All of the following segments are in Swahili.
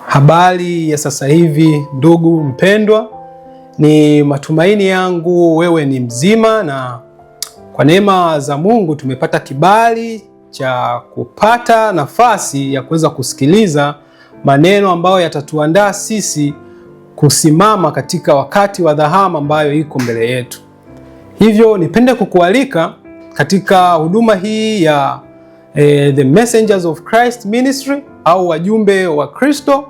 Habari ya sasa hivi ndugu mpendwa, ni matumaini yangu wewe ni mzima, na kwa neema za Mungu tumepata kibali cha kupata nafasi ya kuweza kusikiliza maneno ambayo yatatuandaa sisi kusimama katika wakati wa dhahama ambayo iko mbele yetu. Hivyo nipende kukualika katika huduma hii ya The Messengers of Christ Ministry au wajumbe wa Kristo.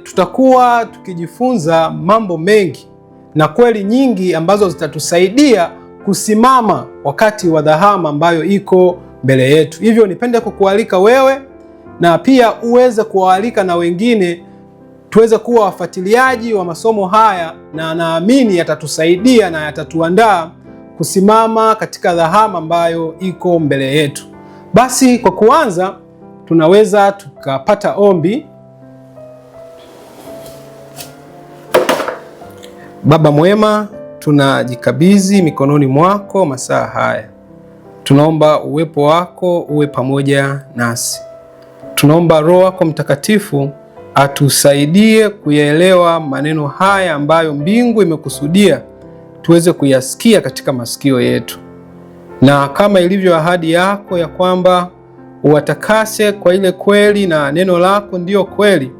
Tutakuwa tukijifunza mambo mengi na kweli nyingi ambazo zitatusaidia kusimama wakati wa dhahama ambayo iko mbele yetu. Hivyo nipende kukualika wewe na pia uweze kuwaalika na wengine tuweze kuwa wafuatiliaji wa masomo haya, na naamini yatatusaidia na yatatuandaa kusimama katika dhahama ambayo iko mbele yetu. Basi kwa kuanza, tunaweza tukapata ombi. Baba mwema, tunajikabidhi mikononi mwako masaa haya. Tunaomba uwepo wako uwe pamoja nasi. Tunaomba Roho wako Mtakatifu atusaidie kuyaelewa maneno haya ambayo mbingu imekusudia tuweze kuyasikia katika masikio yetu, na kama ilivyo ahadi yako ya kwamba uwatakase kwa ile kweli na neno lako ndiyo kweli,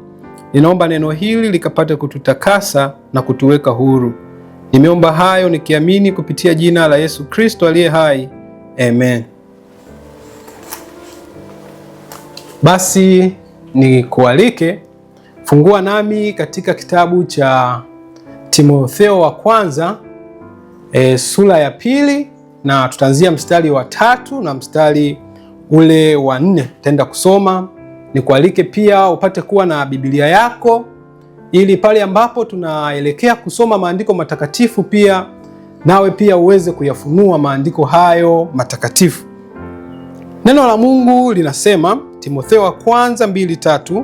ninaomba neno hili likapate kututakasa na kutuweka huru. Nimeomba hayo nikiamini kupitia jina la Yesu Kristo aliye hai. Amen. Basi nikualike, fungua nami katika kitabu cha Timotheo wa kwanza sura ya 2, na tutaanzia mstari wa 3 na mstari ule wa 4. Tutaenda kusoma. Nikualike pia upate kuwa na Biblia yako, ili pale ambapo tunaelekea kusoma maandiko matakatifu pia nawe pia uweze kuyafunua maandiko hayo matakatifu. Neno la Mungu linasema, Timotheo wa kwanza 2:3,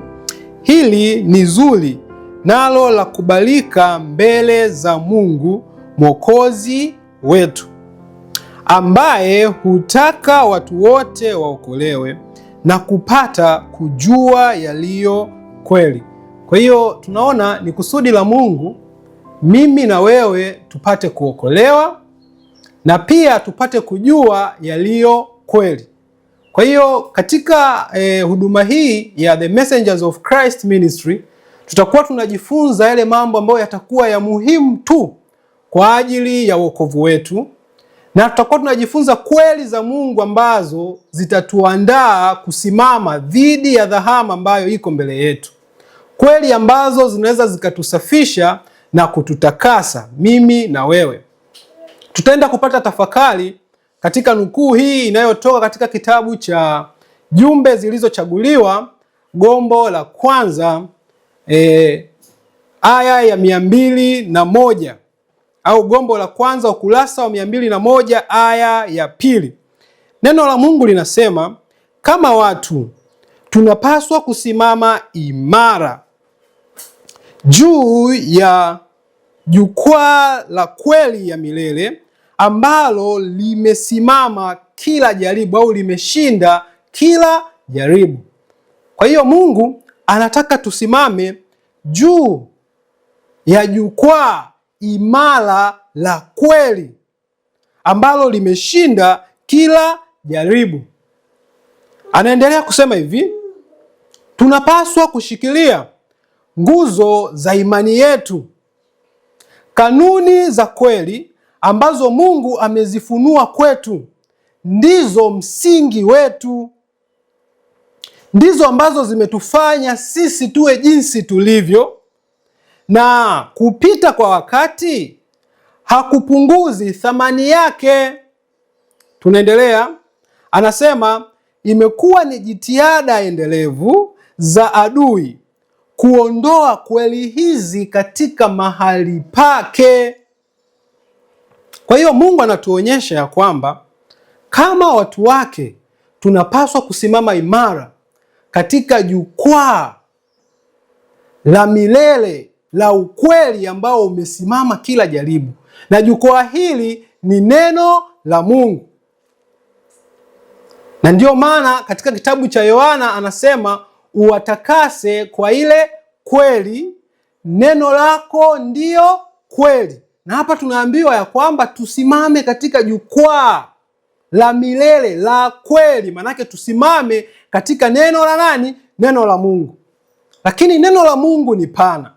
hili ni zuri nalo la kubalika mbele za Mungu Mwokozi wetu, ambaye hutaka watu wote waokolewe na kupata kujua yaliyo kweli. Kwa hiyo tunaona ni kusudi la Mungu mimi na wewe tupate kuokolewa na pia tupate kujua yaliyo kweli. Kwa hiyo katika huduma hii ya The Messengers of Christ Ministry tutakuwa tunajifunza yale mambo ambayo yatakuwa ya muhimu tu kwa ajili ya wokovu wetu, na tutakuwa tunajifunza kweli za Mungu ambazo zitatuandaa kusimama dhidi ya dhahama ambayo iko mbele yetu, kweli ambazo zinaweza zikatusafisha na kututakasa mimi na wewe. Tutaenda kupata tafakari katika nukuu hii inayotoka katika kitabu cha Jumbe Zilizochaguliwa, gombo la kwanza, aya ya 201, au gombo la kwanza ukurasa wa 201 aya ya 2. Neno la Mungu linasema, kama watu tunapaswa kusimama imara juu ya jukwaa la kweli ya milele, ambalo limesimama kila jaribu au limeshinda kila jaribu. Kwa hiyo Mungu anataka tusimame juu ya jukwaa imara la kweli ambalo limeshinda kila jaribu. Anaendelea kusema hivi, tunapaswa kushikilia nguzo za imani yetu, kanuni za kweli ambazo Mungu amezifunua kwetu. Ndizo msingi wetu, ndizo ambazo zimetufanya sisi tuwe jinsi tulivyo, na kupita kwa wakati hakupunguzi thamani yake. Tunaendelea, anasema imekuwa ni jitihada endelevu za adui kuondoa kweli hizi katika mahali pake. Kwa hiyo Mungu anatuonyesha ya kwamba kama watu wake tunapaswa kusimama imara katika jukwaa la milele la ukweli ambao umesimama kila jaribu, na jukwaa hili ni neno la Mungu. Na ndio maana katika kitabu cha Yohana anasema uwatakase kwa ile kweli, neno lako ndio kweli. Na hapa tunaambiwa ya kwamba tusimame katika jukwaa la milele la kweli. Manake tusimame katika neno la nani? Neno la Mungu. Lakini neno la Mungu ni pana.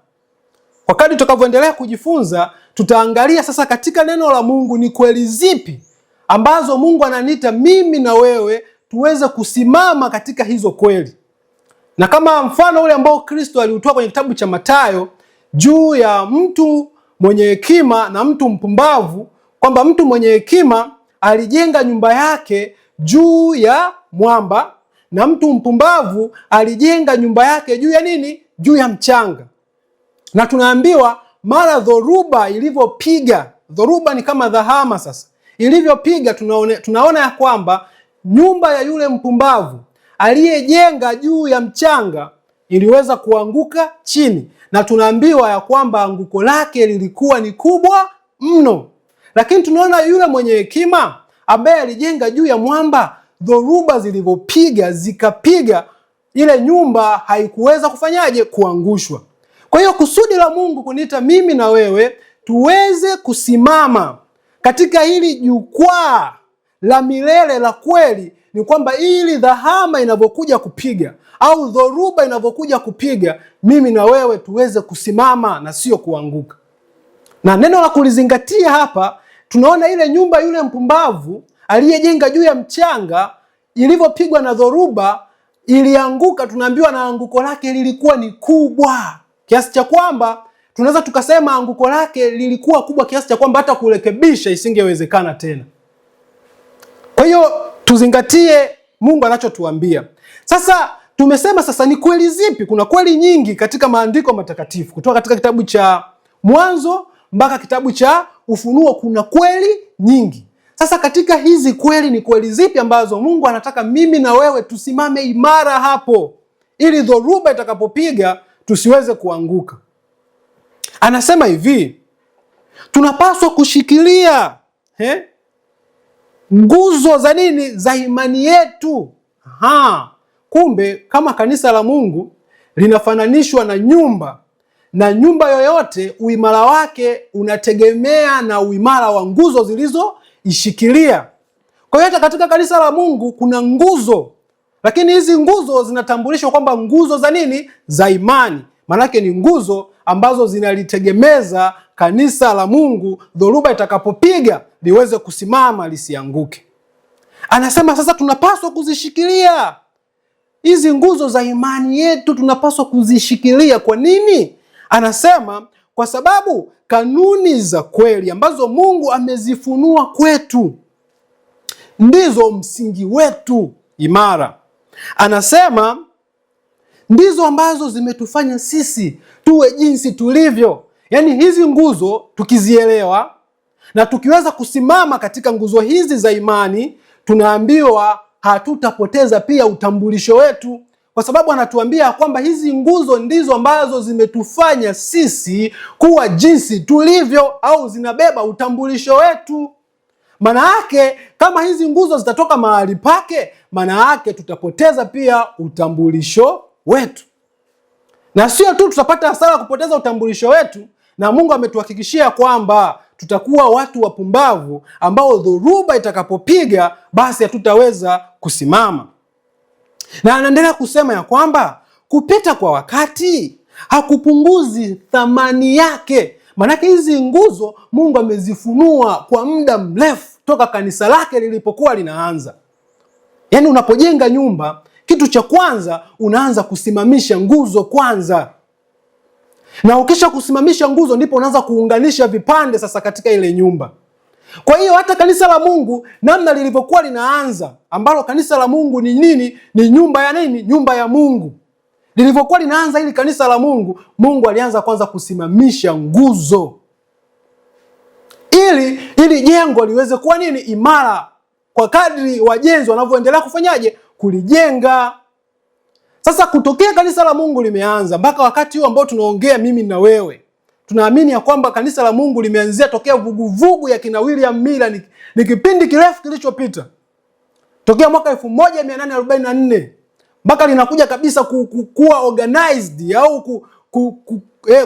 Kwa kadri tutakavyoendelea kujifunza, tutaangalia sasa katika neno la Mungu ni kweli zipi ambazo Mungu ananiita mimi na wewe tuweze kusimama katika hizo kweli. Na kama mfano ule ambao Kristo aliutoa kwenye kitabu cha Mathayo juu ya mtu mwenye hekima na mtu mpumbavu, kwamba mtu mwenye hekima alijenga nyumba yake juu ya mwamba na mtu mpumbavu alijenga nyumba yake juu ya nini? Juu ya mchanga. Na tunaambiwa mara dhoruba ilivyopiga, dhoruba ni kama dhahama sasa, ilivyopiga tunaona ya kwamba nyumba ya yule mpumbavu aliyejenga juu ya mchanga iliweza kuanguka chini, na tunaambiwa ya kwamba anguko lake lilikuwa ni kubwa mno. Lakini tunaona yule mwenye hekima ambaye alijenga juu ya mwamba, dhoruba zilivyopiga zikapiga, ile nyumba haikuweza kufanyaje? Kuangushwa. Kwa hiyo kusudi la Mungu kuniita mimi na wewe tuweze kusimama katika hili jukwaa la milele la kweli ni kwamba ili dhahama inavyokuja kupiga au dhoruba inavyokuja kupiga, mimi na wewe tuweze kusimama na sio kuanguka. Na neno la kulizingatia hapa, tunaona ile nyumba yule mpumbavu aliyejenga juu ya mchanga ilivyopigwa na dhoruba ilianguka. Tunaambiwa na anguko lake lilikuwa ni kubwa kiasi cha kwamba tunaweza tukasema anguko lake lilikuwa kubwa kiasi cha kwamba hata kurekebisha isingewezekana tena. Kwa hiyo tuzingatie Mungu anachotuambia. Sasa tumesema sasa ni kweli zipi? Kuna kweli nyingi katika maandiko matakatifu, kutoka katika kitabu cha Mwanzo mpaka kitabu cha Ufunuo kuna kweli nyingi. Sasa katika hizi kweli ni kweli zipi ambazo Mungu anataka mimi na wewe tusimame imara hapo ili dhoruba itakapopiga tusiweze kuanguka? Anasema hivi, tunapaswa kushikilia nguzo za nini? Za imani yetu. Kumbe kama kanisa la Mungu linafananishwa na nyumba, na nyumba yoyote uimara wake unategemea na uimara wa nguzo zilizoishikilia. Kwa hiyo hata katika kanisa la Mungu kuna nguzo, lakini hizi nguzo zinatambulishwa kwamba nguzo za nini? Za imani. Manake ni nguzo ambazo zinalitegemeza kanisa la Mungu, dhoruba itakapopiga liweze kusimama lisianguke. Anasema sasa tunapaswa kuzishikilia hizi nguzo za imani yetu, tunapaswa kuzishikilia. Kwa nini? Anasema kwa sababu kanuni za kweli ambazo Mungu amezifunua kwetu ndizo msingi wetu imara. Anasema ndizo ambazo zimetufanya sisi tuwe jinsi tulivyo. Yaani hizi nguzo tukizielewa na tukiweza kusimama katika nguzo hizi za imani, tunaambiwa hatutapoteza pia utambulisho wetu, kwa sababu anatuambia kwamba hizi nguzo ndizo ambazo zimetufanya sisi kuwa jinsi tulivyo, au zinabeba utambulisho wetu. Maana yake kama hizi nguzo zitatoka mahali pake, maana yake tutapoteza pia utambulisho wetu. Na sio tu tutapata hasara kupoteza utambulisho wetu, na Mungu ametuhakikishia kwamba tutakuwa watu wapumbavu ambao dhoruba itakapopiga basi hatutaweza kusimama. Na anaendelea kusema ya kwamba kupita kwa wakati hakupunguzi thamani yake. Maanake hizi nguzo Mungu amezifunua kwa muda mrefu toka kanisa lake lilipokuwa linaanza. Yaani unapojenga nyumba, kitu cha kwanza unaanza kusimamisha nguzo kwanza. Na ukisha kusimamisha nguzo ndipo unaanza kuunganisha vipande sasa katika ile nyumba. Kwa hiyo hata kanisa la Mungu namna lilivyokuwa linaanza, ambalo kanisa la Mungu ni nini? Ni nyumba ya nini? Nyumba ya Mungu. Lilivyokuwa linaanza ili kanisa la Mungu, Mungu alianza kwanza kusimamisha nguzo ili jengo liweze kuwa nini? Imara, kwa kadri wajenzi wanavyoendelea kufanyaje? Kulijenga. Sasa kutokea kanisa la Mungu limeanza mpaka wakati huu ambao tunaongea mimi na wewe, tunaamini ya kwamba kanisa la Mungu limeanzia tokea vuguvugu ya kina William Miller, ni kipindi kirefu kilichopita, tokea mwaka 1844 mpaka linakuja kabisa kuwa organized au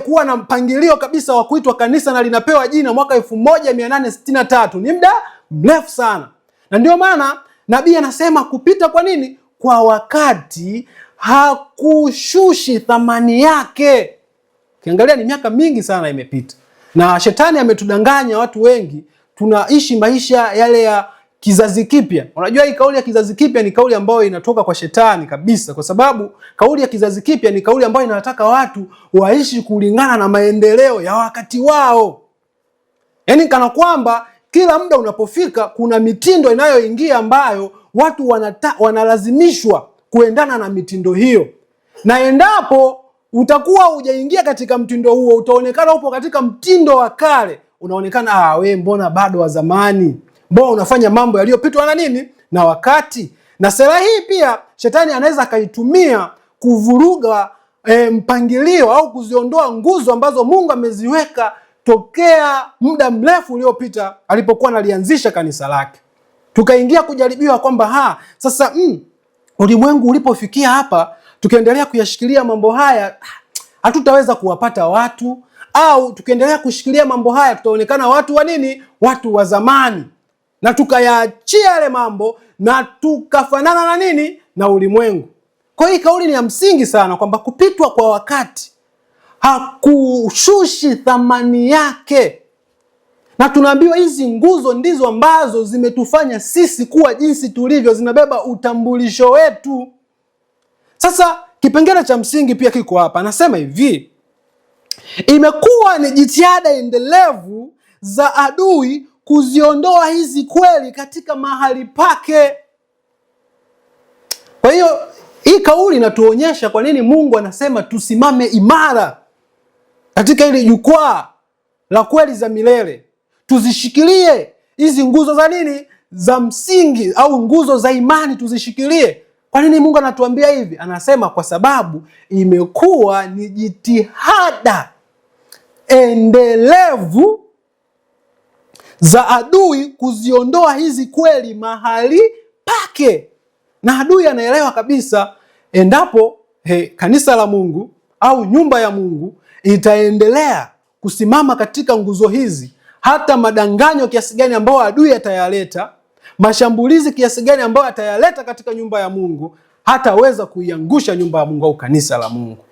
kuwa na mpangilio kabisa wa kuitwa kanisa na linapewa jina mwaka 1863. Ni muda mrefu sana, na ndio maana nabii anasema kupita kwa nini? Kwa wakati hakushushi thamani yake. Kiangalia ni miaka mingi sana imepita, na shetani ametudanganya watu wengi, tunaishi maisha yale ya kizazi kipya. Unajua hii kauli ya kizazi kipya ni kauli ambayo inatoka kwa shetani kabisa, kwa sababu kauli ya kizazi kipya ni kauli ambayo inataka watu waishi kulingana na maendeleo ya wakati wao. Yaani kana kwamba kila muda unapofika kuna mitindo inayoingia ambayo watu wanalazimishwa kuendana na mitindo hiyo. Na endapo utakuwa hujaingia katika mtindo huo, utaonekana upo katika mtindo wa kale. Unaonekana we mbona bado wa zamani, mbona unafanya mambo yaliyopitwa na nini na wakati. Na sera hii pia shetani anaweza akaitumia kuvuruga mpangilio au kuziondoa nguzo ambazo Mungu ameziweka tokea muda mrefu uliopita alipokuwa analianzisha kanisa lake. Tukaingia kujaribiwa kwamba sasa ulimwengu ulipofikia hapa, tukiendelea kuyashikilia mambo haya hatutaweza kuwapata watu, au tukiendelea kushikilia mambo haya tutaonekana watu wa nini? Watu wa zamani. Na tukayaachia yale mambo na tukafanana na nini? Na ulimwengu. Kwa hiyo kauli ni ya msingi sana kwamba kupitwa kwa wakati hakushushi thamani yake. Na tunaambiwa hizi nguzo ndizo ambazo zimetufanya sisi kuwa jinsi tulivyo, zinabeba utambulisho wetu. Sasa kipengele cha msingi pia kiko hapa. Anasema hivi, imekuwa ni jitihada endelevu za adui kuziondoa hizi kweli katika mahali pake. Kwa hiyo hii kauli inatuonyesha kwa nini Mungu anasema tusimame imara katika hili jukwaa la kweli za milele. Tuzishikilie hizi nguzo za nini? Za msingi au nguzo za imani tuzishikilie. Kwa nini Mungu anatuambia hivi? Anasema kwa sababu imekuwa ni jitihada endelevu za adui kuziondoa hizi kweli mahali pake. Na adui anaelewa kabisa endapo kanisa la Mungu au nyumba ya Mungu itaendelea kusimama katika nguzo hizi, hata madanganyo kiasi gani ambayo adui atayaleta, mashambulizi kiasi gani ambayo atayaleta katika nyumba ya Mungu, hataweza kuiangusha nyumba ya Mungu au kanisa la Mungu.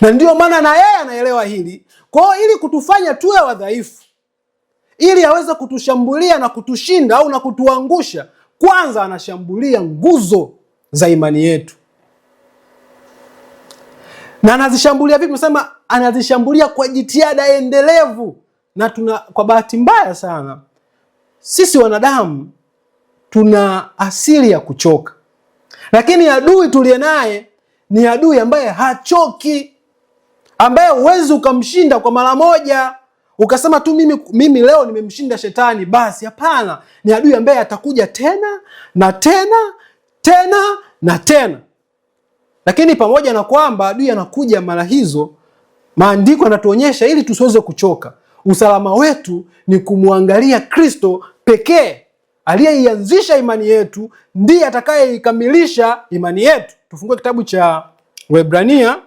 Na ndio maana na yeye anaelewa hili. Kwa hiyo ili kutufanya tuwe wadhaifu, ili aweze kutushambulia na kutushinda au na kutuangusha, kwanza anashambulia nguzo za imani yetu. Na anazishambulia vipi? Nasema anazishambulia kwa jitihada endelevu. Na kwa bahati mbaya sana sisi wanadamu tuna asili ya kuchoka, lakini adui tuliye naye ni adui ambaye hachoki, ambaye huwezi ukamshinda kwa mara moja ukasema tu mimi leo nimemshinda shetani basi. Hapana, ni adui ambaye atakuja tena na tena tena na tena. Lakini pamoja na kwamba adui anakuja mara hizo, maandiko yanatuonyesha ili tusiweze kuchoka, usalama wetu ni kumwangalia Kristo pekee aliyeianzisha imani yetu, ndiye atakayeikamilisha imani yetu. Tufungue kitabu cha Waebrania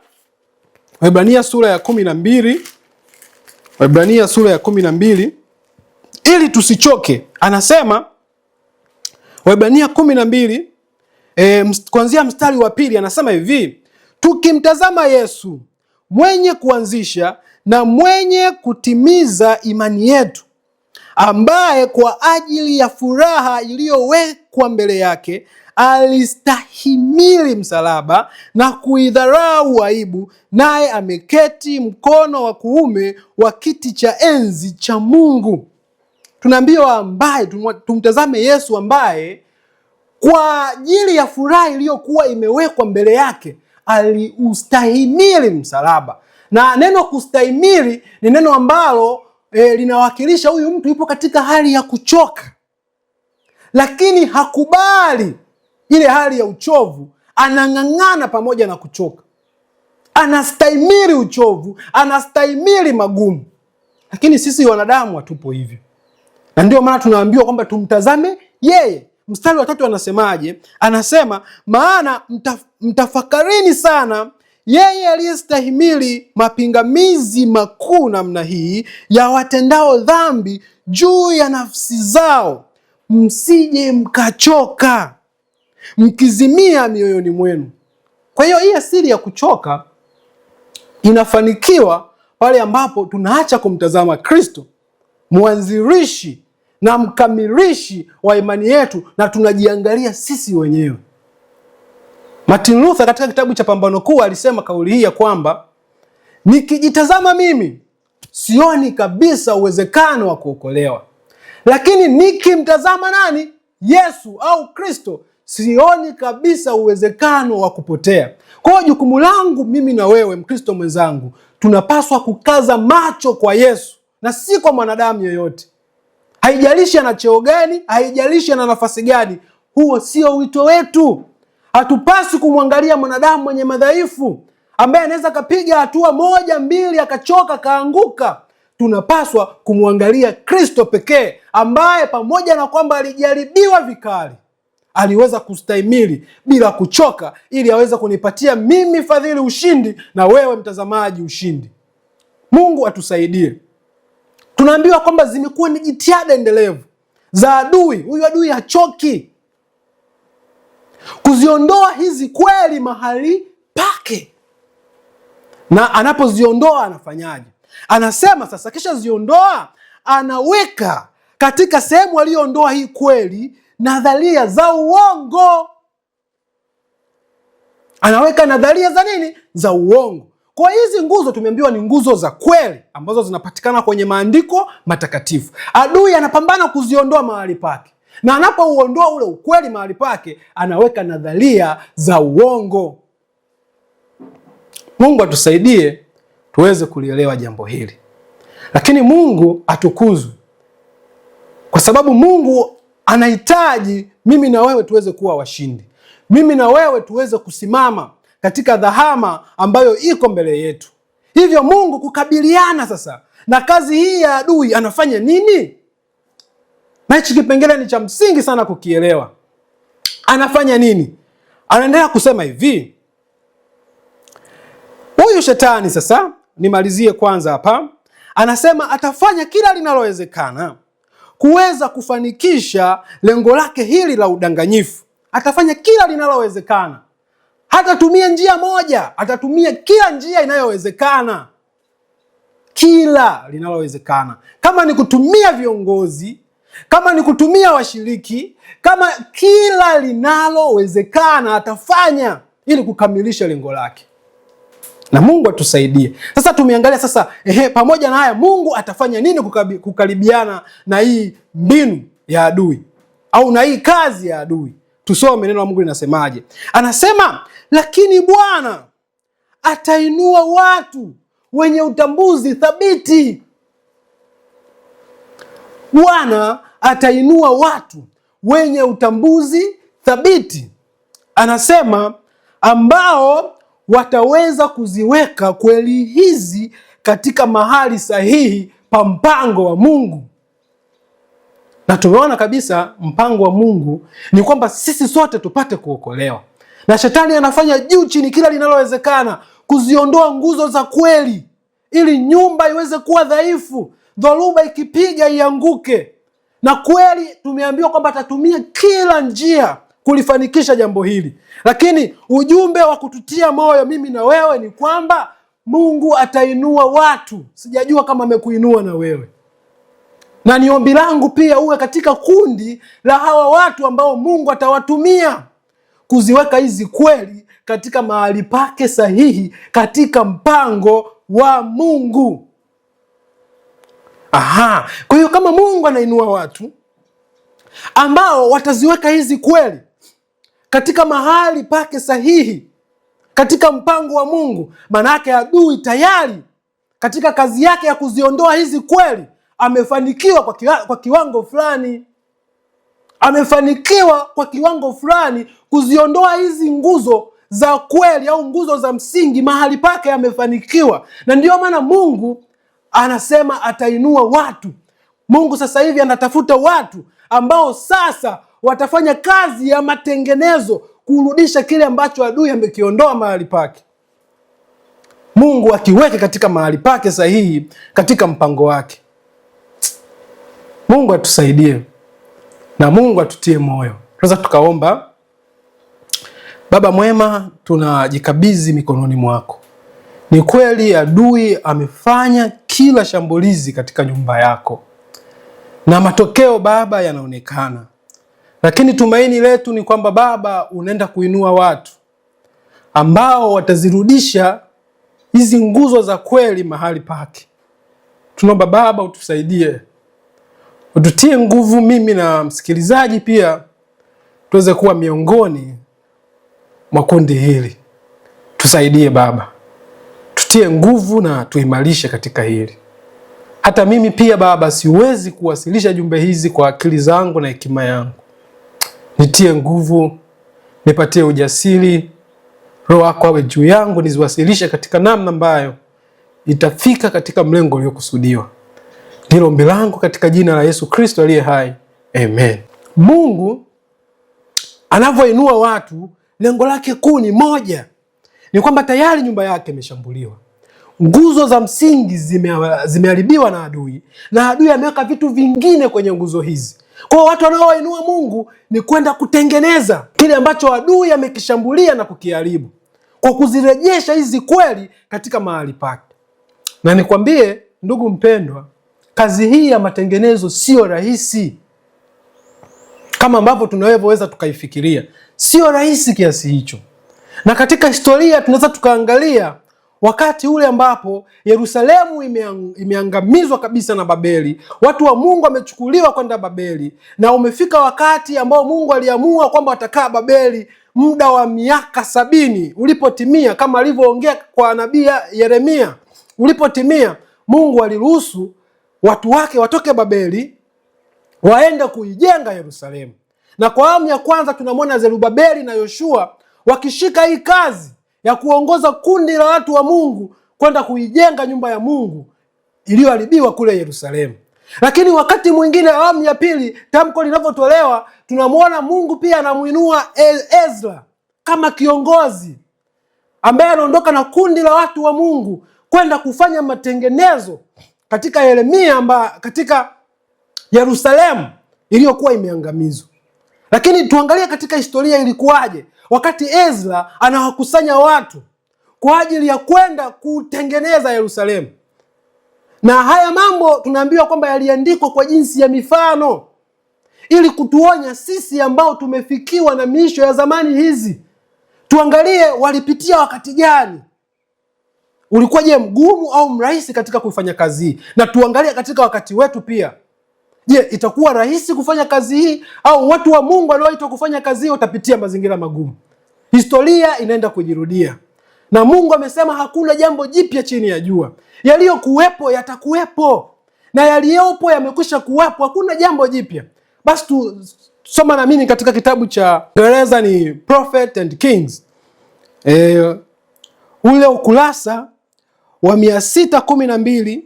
sura ya 12. Waebrania sura ya 12 ili tusichoke. Anasema Waebrania 12 kuanzia mstari wa 2, anasema hivi: tukimtazama Yesu mwenye kuanzisha na mwenye kutimiza imani yetu, ambaye kwa ajili ya furaha iliyowekwa mbele yake alistahimili msalaba na kuidharau aibu, naye ameketi mkono wa kuume wa kiti cha enzi cha Mungu. Tunaambiwa ambaye tumtazame Yesu ambaye kwa ajili ya furaha iliyokuwa imewekwa mbele yake aliustahimili msalaba. Na neno kustahimili ni neno ambalo linawakilisha huyu mtu yupo katika hali ya kuchoka, lakini hakubali ile hali ya uchovu, anang'ang'ana pamoja na kuchoka, anastahimili uchovu, anastahimili magumu. Lakini sisi wanadamu hatupo hivyo, na ndio maana tunaambiwa kwamba tumtazame yeye. Mstari wa 3 anasemaje? Anasema maana mtafakarini sana yeye aliyestahimili mapingamizi makuu namna hii ya watendao dhambi juu ya nafsi zao, msije mkachoka mkizimia mioyoni mwenu. Kwa hiyo hii asili ya kuchoka inafanikiwa pale ambapo tunaacha kumtazama Kristo, mwanzilishi na mkamilishi wa imani yetu, na tunajiangalia sisi wenyewe. Martin Luther katika kitabu cha Pambano Kuu alisema kauli hii ya kwamba nikijitazama mimi sioni kabisa uwezekano wa kuokolewa, lakini nikimtazama nani? Yesu au Kristo, sioni kabisa uwezekano wa kupotea. Kwa hiyo jukumu langu mimi na wewe, Mkristo mwenzangu, tunapaswa kukaza macho kwa Yesu na si kwa mwanadamu yoyote. Haijalishi ana cheo gani, haijalishi ana nafasi gani, huo sio wito wetu. Hatupaswi kumwangalia mwanadamu mwenye madhaifu ambaye anaweza kapiga hatua moja mbili akachoka kaanguka. Tunapaswa kumwangalia Kristo pekee, ambaye pamoja na kwamba alijaribiwa vikali, aliweza kustahimili bila kuchoka, ili aweze kunipatia mimi Fadhili ushindi na wewe mtazamaji ushindi. Mungu atusaidie. Tunaambiwa kwamba zimekuwa ni jitihada endelevu za adui. Huyu adui hachoki kuziondoa hizi kweli mahali pake. Na anapoziondoa anafanyaje? Anasema sasa kisha ziondoa, anaweka katika sehemu aliyoondoa hii kweli nadharia za uongo. Anaweka nadharia za nini? Za uongo. Kwa hizi nguzo tumeambiwa ni nguzo za kweli ambazo zinapatikana kwenye maandiko matakatifu. Adui anapambana kuziondoa mahali pake, na anapouondoa ule ukweli mahali pake, anaweka nadharia za uongo. Mungu atusaidie tuweze kulielewa jambo hili. Lakini Mungu atukuzwe, kwa sababu Mungu anahitaji mimi na wewe tuweze kuwa washindi. Mimi na wewe tuweze kusimama katika dhahama ambayo iko mbele yetu. Hivyo Mungu kukabiliana sasa na kazi hii ya adui anafanya nini? Na hichi kipengele ni cha msingi sana kukielewa. Anafanya nini? Anaendelea kusema hivi. Huyu shetani sasa, nimalizie kwanza hapa. Anasema atafanya kila linalowezekana kuweza kufanikisha lengo lake hili la udanganyifu. Atafanya kila linalowezekana. Hatatumia njia moja, atatumia kila njia inayowezekana. Kila linalowezekana. Kama ni kutumia viongozi, kama ni kutumia washiriki, kama kila linalowezekana atafanya ili kukamilisha lengo lake. Na Mungu atusaidie. Sasa tumeangalia sasa, pamoja na haya Mungu atafanya nini kukaribiana na hii mbinu ya adui au na hii kazi ya adui. Tusome neno la Mungu linasemaje. Anasema, lakini Bwana atainua watu wenye utambuzi thabiti. Bwana atainua watu wenye utambuzi thabiti. Anasema ambao wataweza kuziweka kweli hizi katika mahali sahihi pa mpango wa Mungu. Na tumeona kabisa mpango wa Mungu ni kwamba sisi sote tupate kuokolewa. Na shetani anafanya juu chini kila linalowezekana kuziondoa nguzo za kweli ili nyumba iweze kuwa dhaifu, dhoruba ikipiga ianguke. Na kweli tumeambiwa kwamba atatumia kila njia kulifanikisha jambo hili. Lakini ujumbe wa kututia moyo mimi na wewe ni kwamba Mungu atainua watu. Sijajua kama amekuinua na wewe. Na ni ombi langu pia uwe katika kundi la hawa watu ambao Mungu atawatumia kuziweka hizi kweli katika mahali pake sahihi katika mpango wa Mungu. Kwa hiyo kama Mungu anainua watu ambao wataziweka hizi kweli katika mahali pake sahihi katika mpango wa Mungu, maana yake adui tayari katika kazi yake ya kuziondoa hizi kweli amefanikiwa kwa kiwango fulani. Amefanikiwa kwa kiwango fulani kuziondoa hizi nguzo za kweli au nguzo za msingi mahali pake amefanikiwa. Na ndio maana Mungu anasema atainua watu. Mungu sasa hivi anatafuta watu ambao sasa watafanya kazi ya matengenezo kurudisha kile ambacho adui amekiondoa mahali pake. Mungu akiweke katika mahali pake sahihi katika mpango wake. Mungu atusaidie na Mungu atutie moyo. Tunaweza tukaomba. Baba mwema, tunajikabidhi mikononi mwako. Ni kweli adui amefanya kila shambulizi katika nyumba yako, na matokeo Baba yanaonekana, lakini tumaini letu ni kwamba Baba unaenda kuinua watu ambao watazirudisha hizi nguzo za kweli mahali pake. Tunaomba Baba utusaidie, ututie nguvu, mimi na msikilizaji pia tuweze kuwa miongoni mwa kundi hili. Tusaidie Baba, tutie nguvu na tuimarishe katika hili. Hata mimi pia Baba siwezi kuwasilisha jumbe hizi kwa akili zangu na hekima yangu. Nitie nguvu, nipatie ujasiri, Roho wako awe juu yangu, niziwasilishe katika namna ambayo itafika katika mlengo uliokusudiwa. Ndilo ombi langu katika jina la Yesu Kristo aliye hai. Amen. Mungu anavyoinua watu, lengo lake kuu ni moja. Ni kwamba tayari nyumba yake imeshambuliwa. Nguzo za msingi zimeharibiwa na adui, na adui ameweka vitu vingine kwenye nguzo hizi. Kwa watu wanaoinua Mungu ni kwenda kutengeneza kile ambacho adui amekishambulia na kukiharibu, kwa kuzirejesha hizi kweli katika mahali pake. Na nikwambie ndugu mpendwa, kazi hii ya matengenezo sio rahisi kama ambavyo tunaweza tukaifikiria. Sio rahisi kiasi hicho. Na katika historia tunaweza tukaangalia wakati ule ambapo Yerusalemu imeangamizwa kabisa na Babeli, watu wa Mungu wamechukuliwa kwenda Babeli, na umefika wakati ambao Mungu aliamua kwamba watakaa Babeli muda wa miaka 70 ulipotimia, kama alivyoongea kwa nabii Yeremia. Ulipotimia, Mungu aliruhusu watu wake watoke Babeli waende kuijenga Yerusalemu. Na kwa awamu ya kwanza tunamwona Zerubabeli na Yoshua wakishika hii kazi ya kuongoza kundi la watu wa Mungu kwenda kuijenga nyumba ya Mungu iliyoharibiwa kule Yerusalemu. Lakini wakati mwingine, awamu ya pili, tamko linavyotolewa, tunamwona Mungu pia anamuinua Ezra kama kiongozi ambaye anaondoka na kundi la watu wa Mungu kwenda kufanya matengenezo katika Yerusalemu iliyokuwa imeangamizwa. Lakini tuangalie katika historia ilikuwaje wakati Ezra anawakusanya watu kwa ajili ya kwenda kutengeneza Yerusalemu. Na haya mambo tunaambiwa kwamba yaliandikwa kwa jinsi ya mifano, ili kutuonya sisi ambao tumefikiwa na miisho ya zamani hizi. Tuangalie walipitia wakati gani, ulikuwa je mgumu au mrahisi katika kufanya kazi hii, na tuangalie katika wakati wetu pia. Je, itakuwa rahisi kufanya kazi hii, au watu wa Mungu walioitwa kufanya kazi hii watapitia mazingira magumu? Historia inaenda kujirudia, na Mungu amesema hakuna jambo jipya chini ya jua. Yaliyokuwepo yatakuwepo, na yaliyopo yamekwisha kuwepo. Hakuna jambo jipya. Basi tusoma na mimi katika kitabu cha Kiingereza ni Prophet and Kings, ule ukurasa wa 612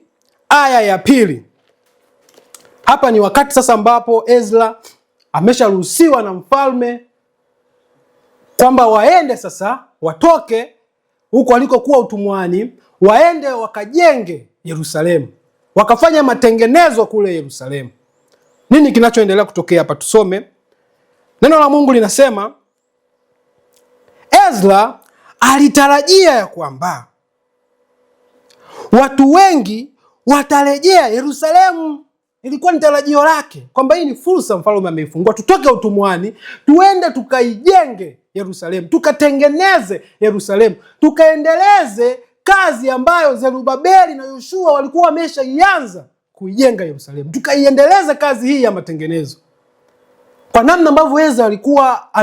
aya ya 2. Hapa ni wakati sasa ambapo Ezra amesharuhusiwa na mfalme kwamba waende sasa, watoke huko walikokuwa utumwani, waende wakajenge Yerusalemu, wakafanya matengenezo kule Yerusalemu. Nini kinachoendelea kutokea hapa? Tusome neno la Mungu. Linasema Ezra alitarajia ya kwamba watu wengi watarejea Yerusalemu. Ilikuwa ni tarajio lake kwamba hii ni fursa mfalme ameifungua, tutoke utumwani tuende tukaijenge Yerusalemu, tukatengeneze Yerusalemu, tukaendeleze kazi ambayo Zerubabeli na Yoshua walikuwa wameshaianza kuijenga Yerusalemu. Tukaiendeleze kazi hii ya matengenezo. Kwa namna ambavyo Ezra alikuwa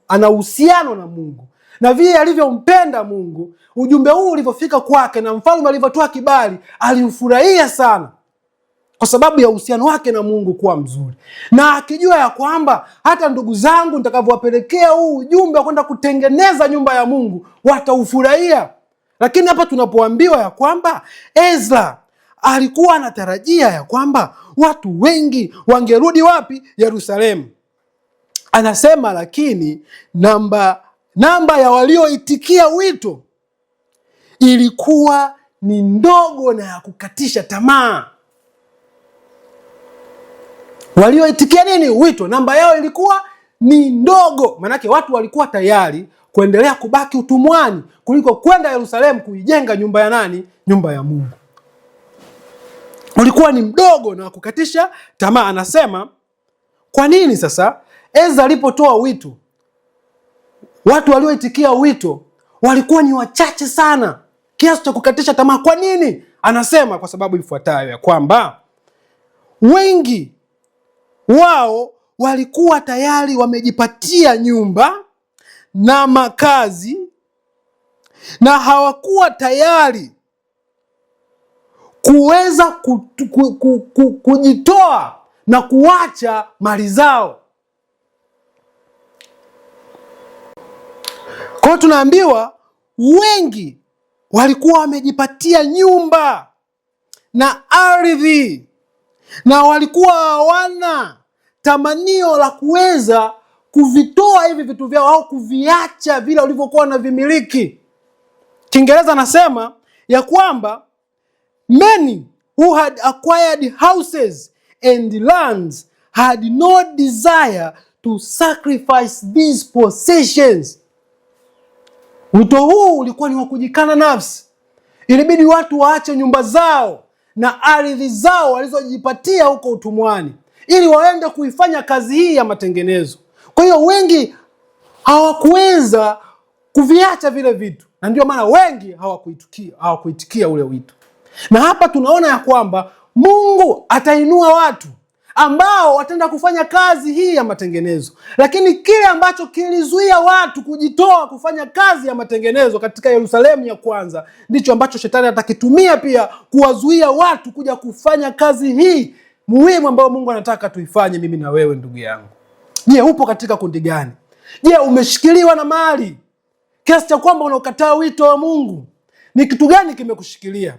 ana uhusiano na Mungu na vile alivyompenda Mungu, ujumbe huu ulivyofika kwake na mfalme alivyotoa kibali, aliufurahia sana kwa sababu ya uhusiano wake na Mungu kuwa mzuri, na akijua ya kwamba hata ndugu zangu nitakavyowapelekea huu ujumbe wa kwenda kutengeneza nyumba ya Mungu wataufurahia. Lakini hapa tunapoambiwa ya kwamba Ezra alikuwa anatarajia ya kwamba watu wengi wangerudi wapi? Yerusalemu. Anasema lakini namba ya walioitikia wito ilikuwa ni ndogo na ya kukatisha tamaa. Walioitikia nini? Wito. Namba yao ilikuwa ni ndogo. Manake watu walikuwa tayari kuendelea kubaki utumwani kuliko kwenda Yerusalemu kuijenga nyumba ya nani? Nyumba ya Mungu. Ulikuwa ni mdogo na kukatisha tamaa. Anasema kwa nini sasa Ezra alipotoa wito, watu walioitikia wito walikuwa ni wachache sana kiasi cha kukatisha tamaa? Kwa nini? Anasema kwa sababu ifuatayo, ya kwamba wengi wao walikuwa tayari wamejipatia nyumba na makazi na hawakuwa tayari kuweza kujitoa na kuacha mali zao. Kwa hiyo tunaambiwa wengi walikuwa wamejipatia nyumba na ardhi na walikuwa hawana tamanio la kuweza kuvitoa hivi vitu vyao au kuviacha vile walivyokuwa na vimiliki. Kiingereza anasema ya kwamba many who had acquired houses and lands had no desire to sacrifice these possessions. Wito huu ulikuwa ni wa kujikana nafsi. Ilibidi watu waache nyumba zao na ardhi zao walizojipatia huko utumwani ili waende kuifanya kazi hii ya matengenezo. Kwa hiyo wengi hawakuweza kuviacha vile vitu, na ndio maana wengi hawakuitikia ule wito. Na hapa tunaona ya kwamba Mungu atainua watu ambao wataenda kufanya kazi hii ya matengenezo. Lakini kile ambacho kilizuia watu kujitoa kufanya kazi ya matengenezo katika Yerusalemu ya kwanza ndicho ambacho shetani atakitumia pia kuwazuia watu kuja kufanya kazi hii muhimu ambayo Mungu anataka tuifanye mimi na wewe, ndugu yangu. Je, upo katika kundi gani? Je, umeshikiliwa na mali kiasi cha kwamba unaukataa wito wa Mungu? Ni kitu gani kimekushikilia?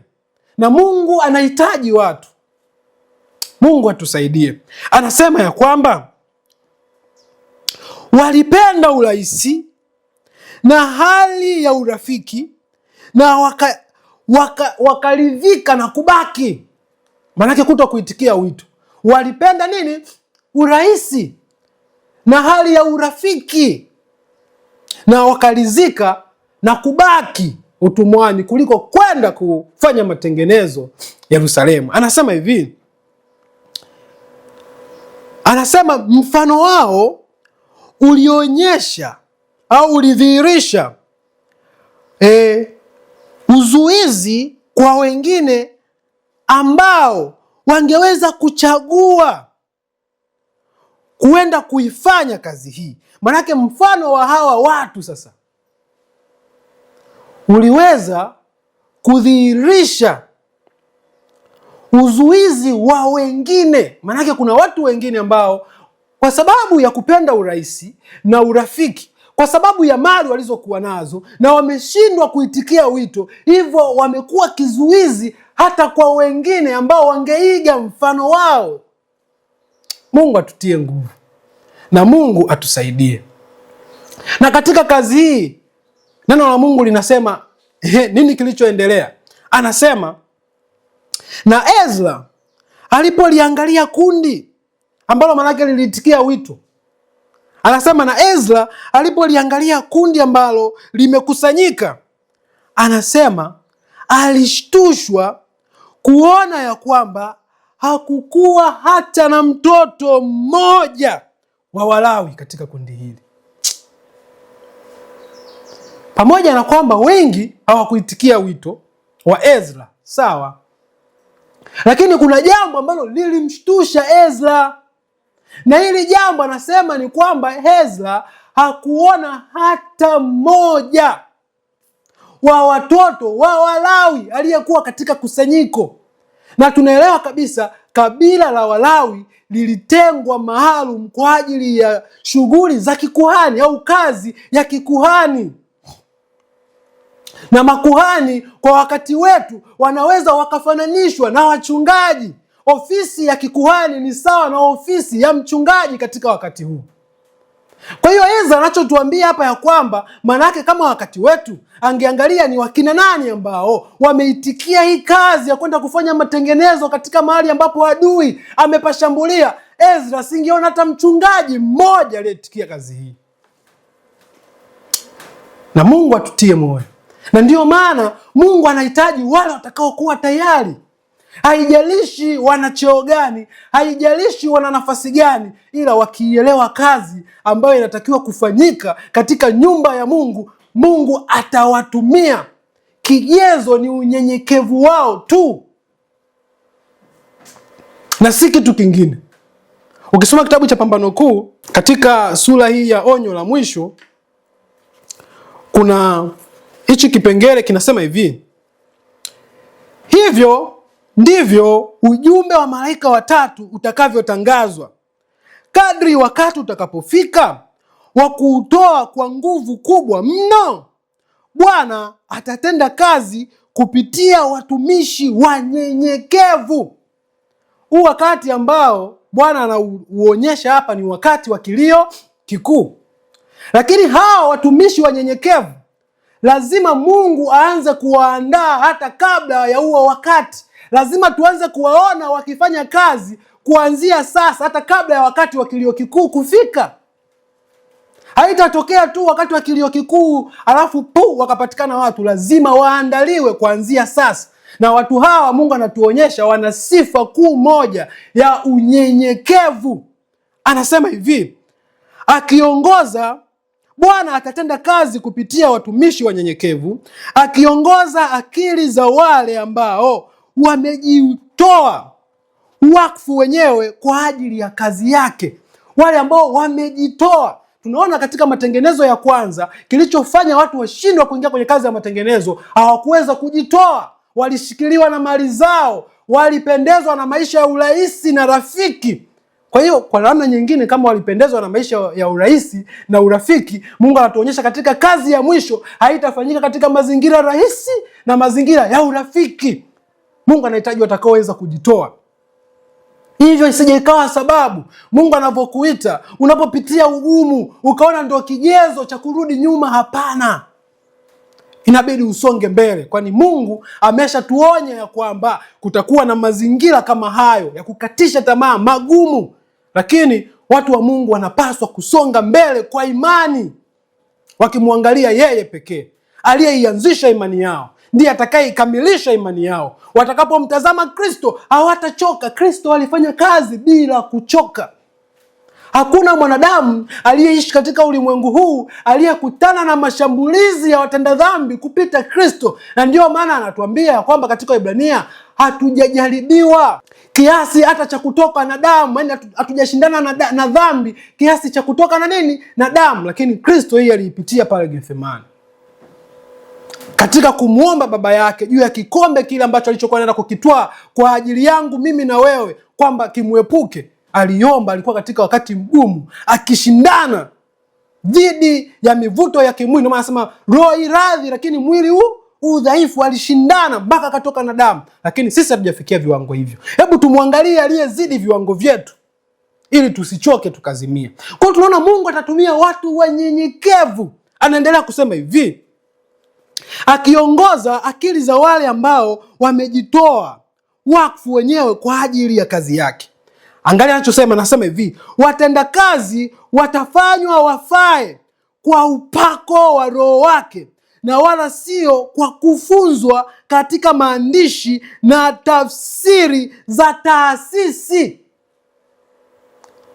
Na Mungu anahitaji watu. Mungu atusaidie. Anasema ya kwamba walipenda urahisi na hali ya urafiki na wakaridhika na kubaki. Maanake kuto kuitikia wito. Walipenda nini? Urahisi na hali ya urafiki na wakaridhika na kubaki utumwani kuliko kwenda kufanya matengenezo Yerusalemu. Anasema hivi, anasema mfano wao ulionyesha au ulidhihirisha uzuizi kwa wengine ambao wangeweza kuchagua kuenda kuifanya kazi hii. Manake mfano wa hawa watu sasa uliweza kudhihirisha uzuizi wa wengine. Manake kuna watu wengine ambao kwa sababu ya kupenda urahisi na urafiki, kwa sababu ya mali walizokuwa nazo, na wameshindwa kuitikia wito, hivyo wamekuwa kizuizi hata kwa wengine ambao wangeiga mfano wao. Mungu atutie nguvu na Mungu atusaidie. Na katika kazi hii neno la Mungu linasema nini kilichoendelea? Anasema na Ezra alipoliangalia kundi ambalo manake liliitikia wito. Anasema na Ezra alipoliangalia kundi ambalo limekusanyika, anasema alishtushwa kuona ya kwamba hakukuwa hata na mtoto mmoja wa Walawi katika kundi hili. Pamoja na kwamba wengi hawakuitikia wito wa Ezra, sawa, lakini kuna jambo ambalo lilimshtusha Ezra. Na hili jambo anasema ni kwamba Ezra hakuona hata mmoja wa watoto wa Walawi aliyekuwa katika kusanyiko. Na tunaelewa kabisa kabila la Walawi lilitengwa maalum kwa ajili ya shughuli za kikuhani au kazi ya kikuhani. Na makuhani kwa wakati wetu wanaweza wakafananishwa na wachungaji. Ofisi ya kikuhani ni sawa na ofisi ya mchungaji katika wakati huu. Kwa hiyo Ezra anachotuambia hapa ya kwamba maana yake kama wakati wetu angeangalia ni wakina nani ambao wameitikia hii kazi ya kwenda kufanya matengenezo katika mahali ambapo adui amepashambulia, Ezra singeona hata mchungaji mmoja aliyetikia kazi hii. Na Mungu atutie moyo. Na ndiyo maana Mungu anahitaji wale watakao kuwa tayari. Haijalishi wana cheo gani, haijalishi wana nafasi gani, ila wakielewa kazi ambayo inatakiwa kufanyika katika nyumba ya Mungu, Mungu atawatumia. Kigezo ni unyenyekevu wao tu na si kitu kingine. Ukisoma kitabu cha Pambano Kuu katika sura hii ya onyo la mwisho, kuna hichi kipengele kinasema hivi: hivyo ndivyo ujumbe wa malaika watatu utakavyotangazwa. Kadri wakati utakapofika wa kuutoa kwa nguvu kubwa mno, Bwana atatenda kazi kupitia watumishi wanyenyekevu. Huu wakati ambao Bwana anauonyesha hapa ni wakati wa kilio kikuu. Lakini hawa watumishi wanyenyekevu lazima Mungu aanze kuwaandaa hata kabla ya huo wakati. Lazima tuanze kuwaona wakifanya kazi kuanzia sasa, hata kabla ya wakati wa kilio kikuu kufika. Haitatokea tu wakati wa kilio kikuu alafu wakapatikana watu. Lazima waandaliwe kuanzia sasa. Na watu hawa Mungu anatuonyesha wana sifa kuu moja ya unyenyekevu. Anasema hivi: akiongoza, Bwana atatenda kazi kupitia watumishi wanyenyekevu, akiongoza akili za wale ambao wamejitoa wakfu wenyewe kwa ajili ya kazi yake. Wale ambao wamejitoa. Tunaona katika matengenezo ya kwanza, kilichofanya watu washindwa kuingia kwenye kazi ya matengenezo, hawakuweza kujitoa. Walishikiliwa na mali zao, walipendezwa na maisha ya urahisi na rafiki. Kwa hiyo kwa namna nyingine, kama walipendezwa na maisha ya urahisi na urafiki, Mungu anatuonyesha katika kazi ya mwisho haitafanyika katika mazingira rahisi na mazingira ya urafiki. Mungu anahitaji watakaoweza kujitoa. Hivyo isije ikawa sababu Mungu anapokuita unapopitia ugumu ukaona ndio kigezo cha kurudi nyuma. Hapana. Inabidi usonge mbele, kwani Mungu ameshatuonya ya kwamba kutakuwa na mazingira kama hayo ya kukatisha tamaa, magumu. Lakini watu wa Mungu wanapaswa kusonga mbele kwa imani, wakimwangalia yeye pekee aliyeianzisha imani yao, ndiye atakayeikamilisha imani yao. Watakapomtazama Kristo hawatachoka. Kristo alifanya kazi bila kuchoka. Hakuna mwanadamu aliyeishi katika ulimwengu huu aliyekutana na mashambulizi ya watenda dhambi kupita Kristo. Na ndio maana anatuambia kwamba katika Waebrania hatujajaribiwa kiasi hata cha kutoka na damu, yaani hatujashindana na dhambi kiasi cha kutoka na nini? Na damu. Lakini Kristo yeye aliipitia pale Gethsemane katika kumwomba Baba yake juu ya kikombe kile ambacho alichokuwa anaenda kukitwaa kwa ajili yangu mimi na wewe, kwamba kimwepuke. Aliomba, alikuwa katika wakati mgumu akishindana dhidi ya mivuto ya kimwili. Ndio maana anasema roho iradhi lakini mwili udhaifu. Alishindana mpaka akatoka na damu. Lakini sisi hatujafikia viwango hivyo. Hebu tumwangalie aliyezidi viwango vyetu ili tusichoke tukazimia. Kwa hiyo tunaona Mungu atatumia watu wanyenyekevu. Anaendelea kusema hivi: akiongoza akili za wale ambao wamejitoa wakfu wenyewe kwa ajili ya kazi yake. Angalia anachosema, anasema hivi: watendakazi watafanywa wafae kwa upako wa Roho wake, na wala sio kwa kufunzwa katika maandishi na tafsiri za taasisi.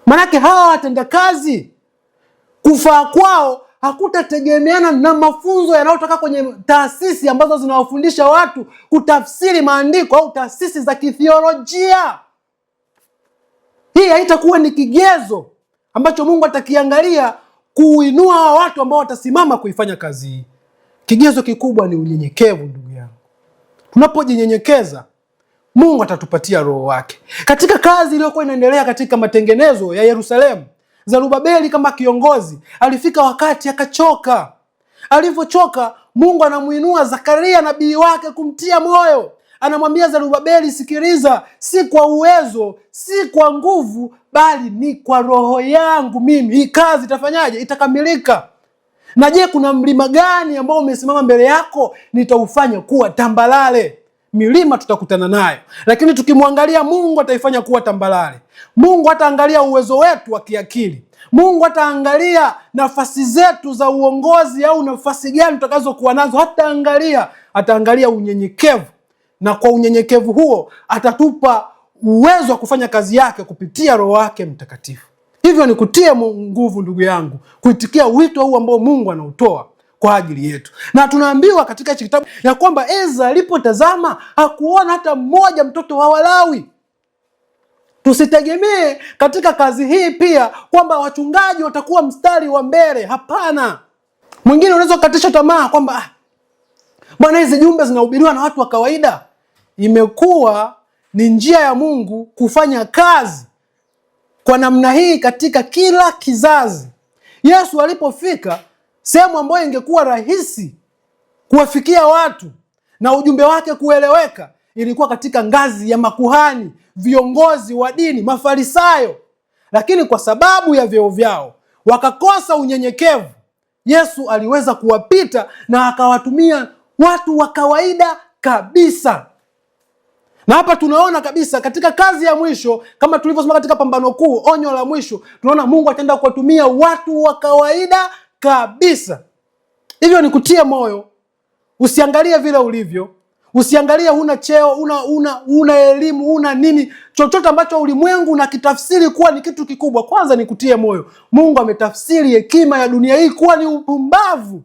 Manake hawa watendakazi kufaa kwao hakutategemeana na mafunzo yanayotoka kwenye taasisi ambazo zinawafundisha watu kutafsiri maandiko au taasisi za kithiolojia. Hii haitakuwa ni kigezo ambacho Mungu atakiangalia kuinua watu ambao watasimama kuifanya kazi hii. Kigezo kikubwa ni unyenyekevu, ndugu yangu. Tunapojinyenyekeza, Mungu atatupatia Roho wake. Katika kazi iliyokuwa inaendelea katika matengenezo ya Yerusalemu, Zerubabeli kama kiongozi alifika wakati akachoka. Alivyochoka, Mungu anamuinua Zakaria nabii wake kumtia moyo. anamwambia Zerubabeli, sikiliza, si kwa uwezo, si kwa nguvu, bali ni kwa Roho yangu mimi. Hii kazi itafanyaje? Itakamilika. Na je, kuna mlima gani ambao umesimama mbele yako? Nitaufanya kuwa tambalale. Milima tutakutana nayo, lakini tukimwangalia Mungu ataifanya kuwa tambalale. Mungu hataangalia uwezo wetu wa kiakili. Mungu hataangalia nafasi zetu za uongozi au nafasi gani tutakazokuwa nazo. Ataangalia unyenyekevu, na kwa unyenyekevu huo atatupa uwezo wa kufanya kazi yake kupitia Roho wake Mtakatifu. Hivyo ni kutie nguvu, ndugu yangu, kuitikia wito huu ambao Mungu anautoa kwa ajili yetu. Na tunaambiwa katika kitabu ya kwamba Ezra alipotazama hakuona hata mmoja mtoto wa Walawi. Tusitegemee katika kazi hii pia kwamba wachungaji watakuwa mstari wa mbele. Hapana. Mwingine unaweza kukatisha tamaa kwamba bwana, hizi jumbe zinahubiriwa na watu wa kawaida. Imekuwa ni njia ya Mungu kufanya kazi kwa namna hii katika kila kizazi. Yesu alipofika sehemu ambayo ingekuwa rahisi kuwafikia watu na ujumbe wake kueleweka, ilikuwa katika ngazi ya makuhani, viongozi wa dini, Mafarisayo. Lakini kwa sababu ya vyeo vyao wakakosa unyenyekevu, Yesu aliweza kuwapita na akawatumia watu wa kawaida kabisa. Na hapa tunaona kabisa katika kazi ya mwisho, kama tulivyosema katika Pambano Kuu, onyo la mwisho, tunaona Mungu ataenda kuwatumia watu wa kawaida kabisa. Hivyo ni kutia moyo. Usiangalie vile ulivyo, usiangalie huna cheo, una elimu, una nini, chochote ambacho ulimwengu unakitafsiri kuwa ni kitu kikubwa. Kwanza ni kutie moyo, Mungu ametafsiri hekima ya dunia hii kuwa ni upumbavu.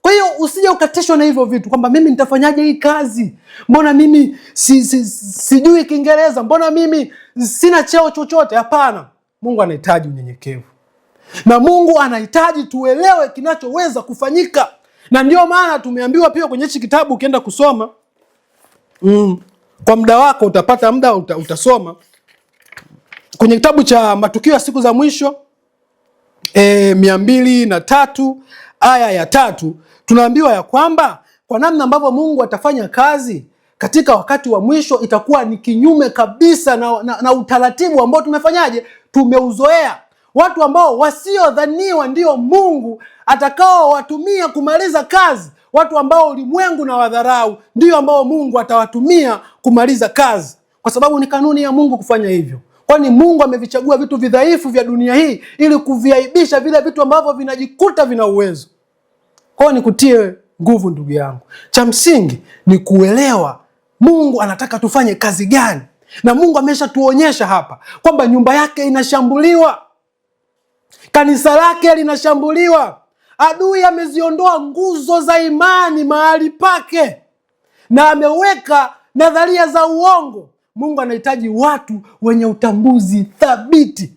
Kwa hiyo usije ukatishwa na hivyo vitu kwamba mimi nitafanyaje hii kazi, mbona mimi sijui Kiingereza, mbona mimi sina cheo chochote. Hapana, Mungu anahitaji unyenyekevu, na Mungu anahitaji tuelewe kinachoweza kufanyika. Na ndio maana tumeambiwa pia kwenye hichi kitabu, ukienda kusoma kwa muda wako, utapata muda utasoma kwenye kitabu cha Matukio ya Siku za Mwisho 203 aya ya 3, tunaambiwa ya kwamba kwa namna ambavyo Mungu atafanya kazi katika wakati wa mwisho itakuwa ni kinyume kabisa na utaratibu ambao tumefanyaje, tumeuzoea. Watu ambao wasiodhaniwa ndio Mungu atakao watumia kumaliza kazi. Watu ambao ulimwengu na wadharau ndio ambao Mungu atawatumia kumaliza kazi, kwa sababu ni kanuni ya Mungu kufanya hivyo. Kwani Mungu amevichagua vitu vidhaifu vya dunia hii ili kuviaibisha vile vitu ambavyo vinajikuta vina uwezo. Kwa hiyo nikutie nguvu, ndugu yangu. Cha msingi ni kuelewa Mungu anataka tufanye kazi gani, na Mungu ameshatuonyesha hapa kwamba nyumba yake inashambuliwa, kanisa lake linashambuliwa. Adui ameziondoa nguzo za imani mahali pake na ameweka nadharia za uongo. Mungu anahitaji watu wenye utambuzi thabiti.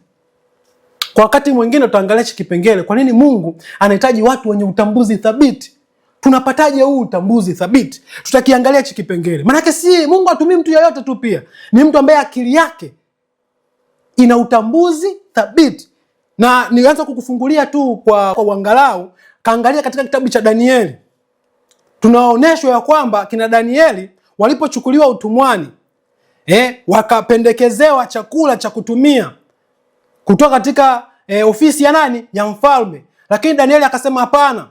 Kwa wakati mwingine tutaangalia hiki kipengele, kwa nini Mungu anahitaji watu wenye utambuzi thabiti. Tunapataje huu utambuzi thabiti? Tutakiangalia hiki kipengele. Maana si Mungu atumii mtu yeyote tu, pia ni mtu ambaye akili yake ina utambuzi thabiti. Na nianza kukufungulia tu kwa uangalau, kaangalia katika kitabu cha Danieli. Tunaonyeshwa ya kwamba kina Danieli walipochukuliwa utumwani, wakapendekezewa chakula cha kutumia kutoka katika ofisi ya nani? Ya mfalme. Lakini Danieli akasema hapana,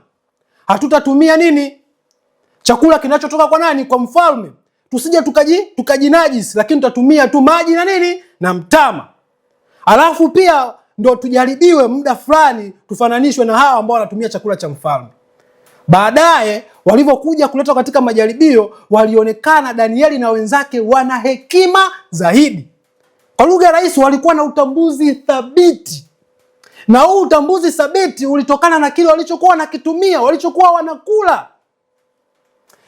hatutatumia nini? Chakula kinachotoka kwa nani? Kwa mfalme. Tusije tukajinajisi, lakini tutatumia tu maji na nini? Na mtama. Alafu pia ndo tujaribiwe muda fulani, tufananishwe na hawa ambao wanatumia chakula cha mfalme. Baadaye walivyokuja kuletwa katika majaribio, walionekana Danieli na wenzake wana hekima zaidi. Kwa lugha rahisi, walikuwa na utambuzi thabiti. Na huu utambuzi thabiti ulitokana na kile walichokuwa wanakitumia, walichokuwa wanakula.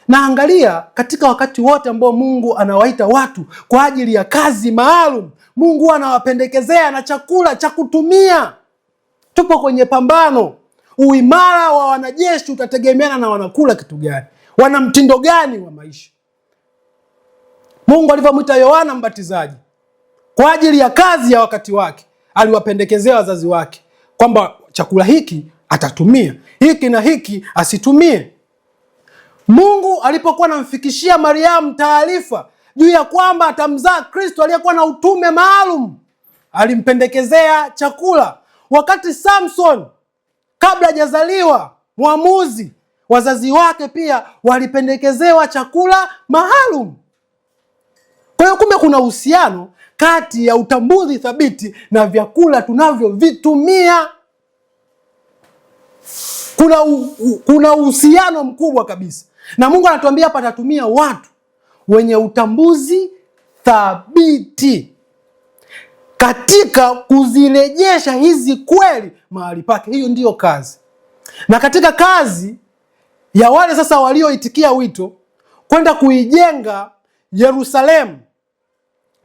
Na angalia, katika wakati wote ambao Mungu anawaita watu kwa ajili ya kazi maalum, Mungu anawapendekezea na chakula cha kutumia. Tupo kwenye pambano. Uimara wa wanajeshi utategemeana na wanakula kitu gani, wana mtindo gani wa maisha. Mungu alivyomwita Yohana Mbatizaji kwa ajili ya kazi ya wakati wake, aliwapendekezea wazazi wake kwamba chakula hiki atatumia, hiki na hiki asitumie. Mungu alipokuwa anamfikishia Mariamu taarifa juu ya kwamba atamzaa Kristo aliyekuwa na utume maalum, alimpendekezea chakula. Wakati Samson kabla hajazaliwa mwamuzi, wazazi wake pia walipendekezewa chakula maalum. Kwa hiyo kumbe kuna uhusiano kati ya utambuzi thabiti na vyakula tunavyovitumia. Kuna uhusiano mkubwa kabisa, na Mungu anatuambia hapa atatumia watu wenye utambuzi thabiti katika kuzirejesha hizi kweli mahali pake. Hiyo ndiyo kazi. Na katika kazi ya wale sasa walioitikia wito kwenda kuijenga Yerusalemu,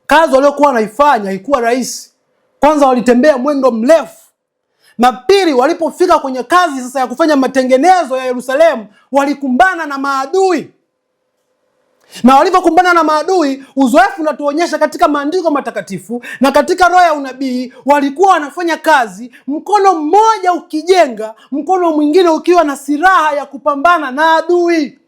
kazi waliokuwa wanaifanya haikuwa rahisi. Kwanza walitembea mwendo mrefu, na pili, walipofika kwenye kazi sasa ya kufanya matengenezo ya Yerusalemu, walikumbana na maadui. Na walipokumbana na maadui, uzoefu unatuonyesha katika maandiko matakatifu na katika roho ya unabii, walikuwa wanafanya kazi, mkono mmoja ukijenga, mkono mwingine ukiwa na silaha ya kupambana na adui.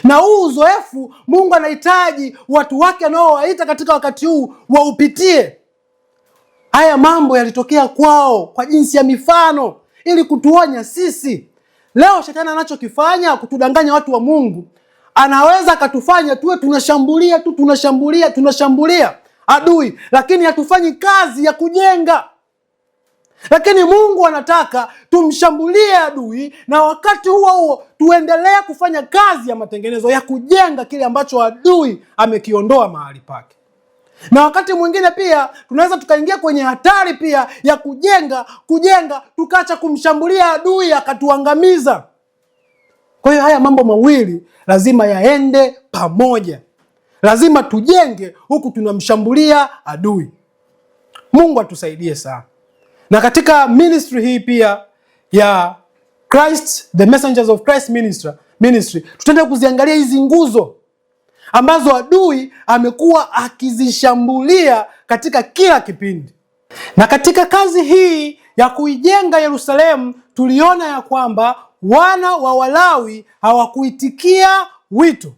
Na huu uzoefu Mungu anahitaji watu wake anaowaita katika wakati huu waupitie. Haya mambo yalitokea kwao kwa jinsi ya mifano ili kutuonya sisi. Leo shetani anachokifanya kutudanganya watu wa Mungu, anaweza akatufanya tuwe tunashambulia adui, lakini hatufanyi kazi ya kujenga. Lakini Mungu anataka tumshambulie adui, na wakati huo tuendelee kufanya kazi ya matengenezo ya kujenga kile ambacho adui amekiondoa mahali pake. Na wakati mwingine pia tunaweza tukaingia kwenye hatari pia ya kujenga tukaacha kumshambulia adui akatuangamiza. Kwa hiyo haya mambo mawili lazima yaende pamoja. Lazima tujenge huku tunamshambulia adui. Mungu atusaidie sana. Na katika ministry hii pia ya Christ, the Messengers of Christ ministry, tutaenda kuziangalia hizi nguzo ambazo adui amekuwa akizishambulia katika kila kipindi. Na katika kazi hii ya kuijenga Yerusalemu, tuliona ya kwamba wana wa Walawi hawakuitikia wito.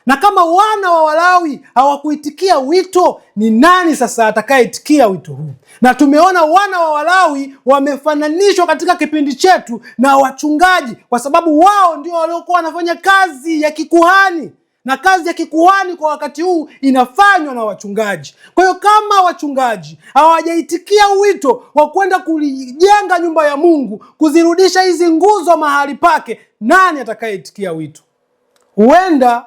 Na kama wana wa Walawi hawakuitikia wito, ni nani sasa atakayeitikia wito huu? Na tumeona wana wa Walawi wamefananishwa katika kipindi chetu na wachungaji, kwa sababu wao ndio waliokuwa wanafanya kazi ya kikuhani, na kazi ya kikuhani kwa wakati huu inafanywa na wachungaji. Kwa hiyo kama wachungaji hawajaitikia wito wa kwenda kujenga nyumba ya Mungu, kuzirudisha hizi nguzo mahali pake, nani atakayeitikia wito? Huenda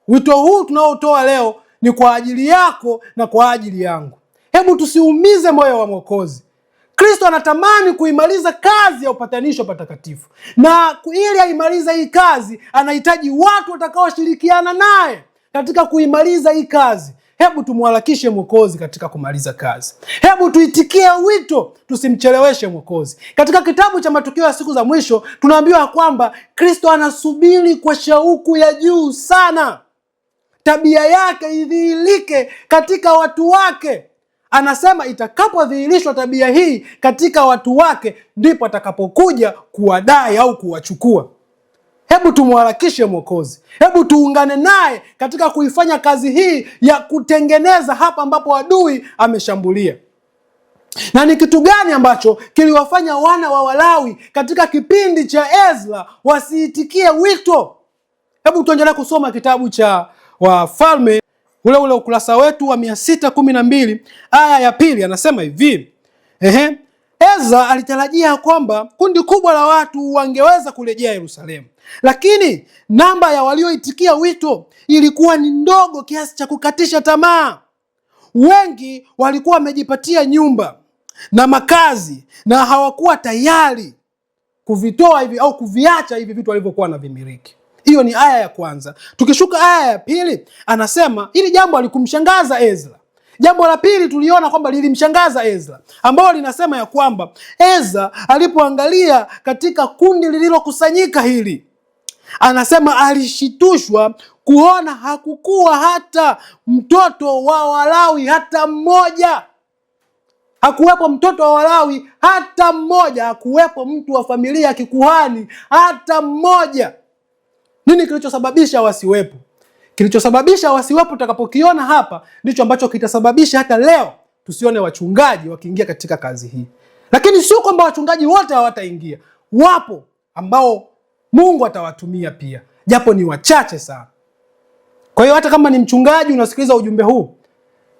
wito huu tunaotoa leo ni kwa ajili yako na kwa ajili yangu. Hebu tusiumize moyo wa Mwokozi. Kristo anatamani kuimaliza kazi ya upatanisho patakatifu, na ili aimaliza hii kazi anahitaji watu watakaoshirikiana naye katika kuimaliza hii kazi. Hebu tumharakishe Mwokozi katika kumaliza kazi. Hebu tuitikie wito, tusimcheleweshe Mwokozi. Katika kitabu cha Matukio ya Siku za Mwisho tunaambiwa kwamba Kristo anasubiri kwa shauku ya juu sana tabia yake idhihirike katika watu wake. Anasema itakapodhihirishwa tabia hii katika watu wake, ndipo atakapokuja kuwadai au kuwachukua. Hebu tumharakishe Mwokozi. Hebu tuungane naye katika kuifanya kazi hii ya kutengeneza hapa ambapo adui ameshambulia. Na ni kitu gani ambacho kiliwafanya wana wa Walawi katika kipindi cha Ezra wasiitikie wito? Hebu tuendelee kusoma kitabu cha Wafalme ule ukurasa wetu wa 612 aya ya 2. Anasema hivi, Ezra alitarajia kwamba kundi kubwa la watu wangeweza kurejea Yerusalemu, lakini namba ya walioitikia wito ilikuwa ni ndogo kiasi cha kukatisha tamaa. Wengi walikuwa wamejipatia nyumba na makazi na hawakuwa tayari kuvitoa hivi au kuviacha hivi vitu walivyokuwa na vimiliki. Hiyo ni aya ya kwanza. Tukishuka aya ya 2, anasema hili jambo alikumshangaza Ezra. Jambo la pili tuliona kwamba lilimshangaza Ezra, ambao linasema ya kwamba Ezra alipoangalia katika kundi lililokusanyika hili, anasema alishitushwa kuona hakukuwa hata mtoto wa Walawi hata mmoja. Hakuwepo mtoto wa Walawi hata mmoja, hakuwepo mtu wa familia ya kikuhani hata mmoja. Nini kilichosababisha wasiwepo? Kilichosababisha wasiwepo tutakapokiona hapa ndicho ambacho kitasababisha hata leo tusione wachungaji wakiingia katika kazi hii. Lakini sio kwamba wachungaji wote hawataingia. Wapo ambao Mungu atawatumia pia, japo ni wachache sana. Kwa hiyo hata kama ni mchungaji unasikiliza ujumbe huu,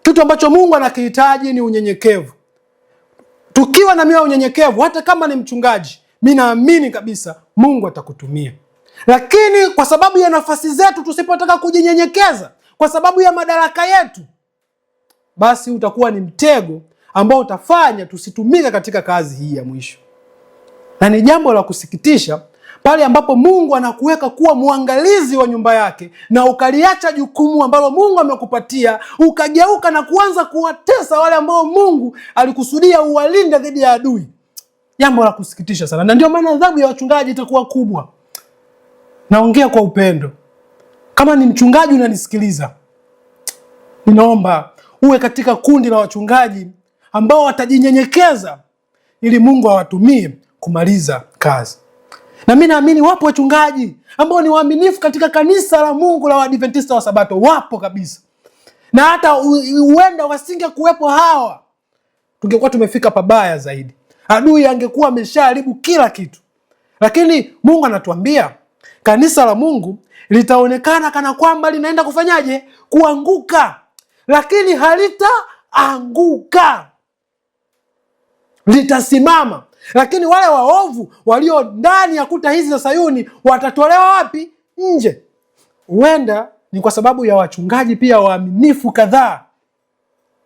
kitu ambacho Mungu anakihitaji ni unyenyekevu. Tukiwa na mioyo ya unyenyekevu, hata kama ni mchungaji, mimi naamini kabisa Mungu atakutumia. Lakini kwa sababu ya nafasi zetu, tusipotaka kujinyenyekeza, kwa sababu ya madaraka yetu, basi utakuwa ni mtego ambao utafanya tusitumike katika kazi hii ya mwisho. Na ni jambo la kusikitisha pale ambapo Mungu anakuweka kuwa mwangalizi wa nyumba yake na ukaliacha jukumu ambalo Mungu amekupatia, ukageuka na kuanza kuwatesa wale ambao Mungu alikusudia uwalinde dhidi ya adui. Jambo la kusikitisha sana, na ndio maana adhabu ya wachungaji itakuwa kubwa. Naongea kwa upendo. Kama ni mchungaji unanisikiliza, ninaomba uwe katika kundi la wachungaji ambao watajinyenyekeza ili Mungu awatumie kumaliza kazi. Na mimi naamini wapo wachungaji ambao ni waaminifu katika kanisa la Mungu la Waadventista wa Sabato, wapo kabisa. Na hata huenda wasinge kuwepo hawa, tungekuwa tumefika pabaya zaidi. Adui angekuwa ameshaharibu kila kitu. Lakini Mungu anatuambia kanisa la Mungu litaonekana kana kwamba linaenda kufanyaje? Kuanguka. Lakini halitaanguka, litasimama. Lakini wale waovu walio ndani ya kuta hizi za Sayuni watatolewa wapi? Nje. Huenda ni kwa sababu ya wachungaji pia waaminifu kadhaa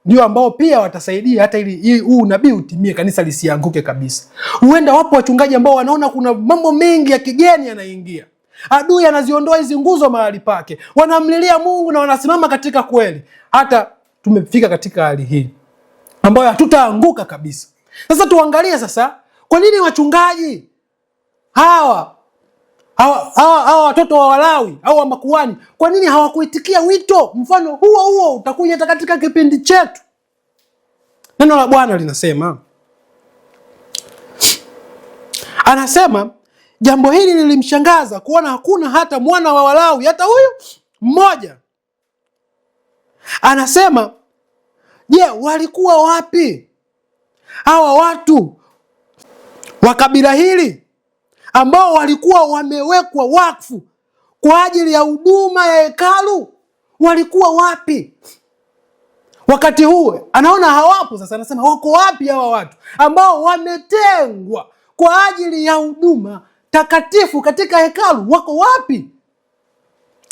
ndio ambao pia watasaidia hata ili huu nabii utimie, kanisa lisianguke kabisa. Huenda wapo wachungaji ambao wanaona kuna mambo mengi ya kigeni yanaingia. Adui anaziondoa hizi nguzo mahali pake. Wanamlilia Mungu na wanasimama katika kweli. Hata tumefika katika hali hii ambayo hatutaanguka kabisa. Sasa tuangalie sasa, kwa nini wachungaji hawa watoto wa Walawi au wa makuhani, kwa nini hawakuitikia wito? Mfano huo utakuja hata katika kipindi chetu. Neno la Bwana linasema, anasema jambo hili lilimshangaza kuona hakuna hata mwana wa Walawi, hata huyu mmoja. Anasema, je, walikuwa wapi hawa watu wa kabila hili ambao walikuwa wamewekwa wakfu kwa ajili ya huduma ya hekalu? Walikuwa wapi wakati huo? Anaona hawapo. Sasa anasema wako wapi hawa watu ambao wametengwa kwa ajili ya huduma takatifu katika hekalu? Wako wapi?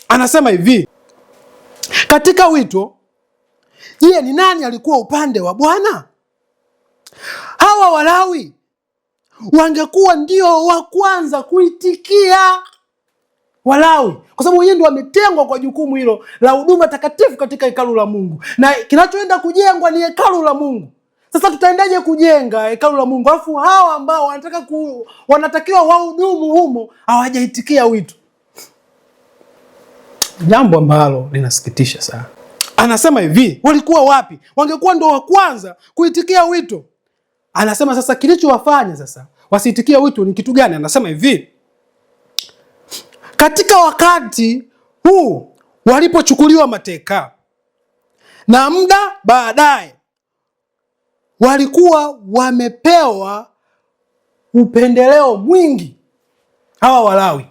Anasema hivi katika wito, je, ni nani alikuwa upande wa Bwana? Hawa Walawi wangekuwa ndio wa kwanza kuitikia. Walawi, kwa sababu wenyewe ndio wametengwa kwa jukumu hilo la huduma takatifu katika hekalu la Mungu, na kinachoenda kujengwa ni hekalu la Mungu. Sasa tutaendaje kujenga hekalu la Mungu alafu hawa ambao wanatakiwa wahudumu humo hawajaitikia wito? Jambo ambalo linasikitisha sana. Anasema hivi, walikuwa wapi? Wangekuwa ndio wa kwanza kuitikia wito. Anasema sasa kilichowafanya sasa wasiitikie wito ni kitu gani? Anasema hivi, katika wakati huu walipochukuliwa mateka na muda baadaye, walikuwa wamepewa upendeleo mwingi hawa Walawi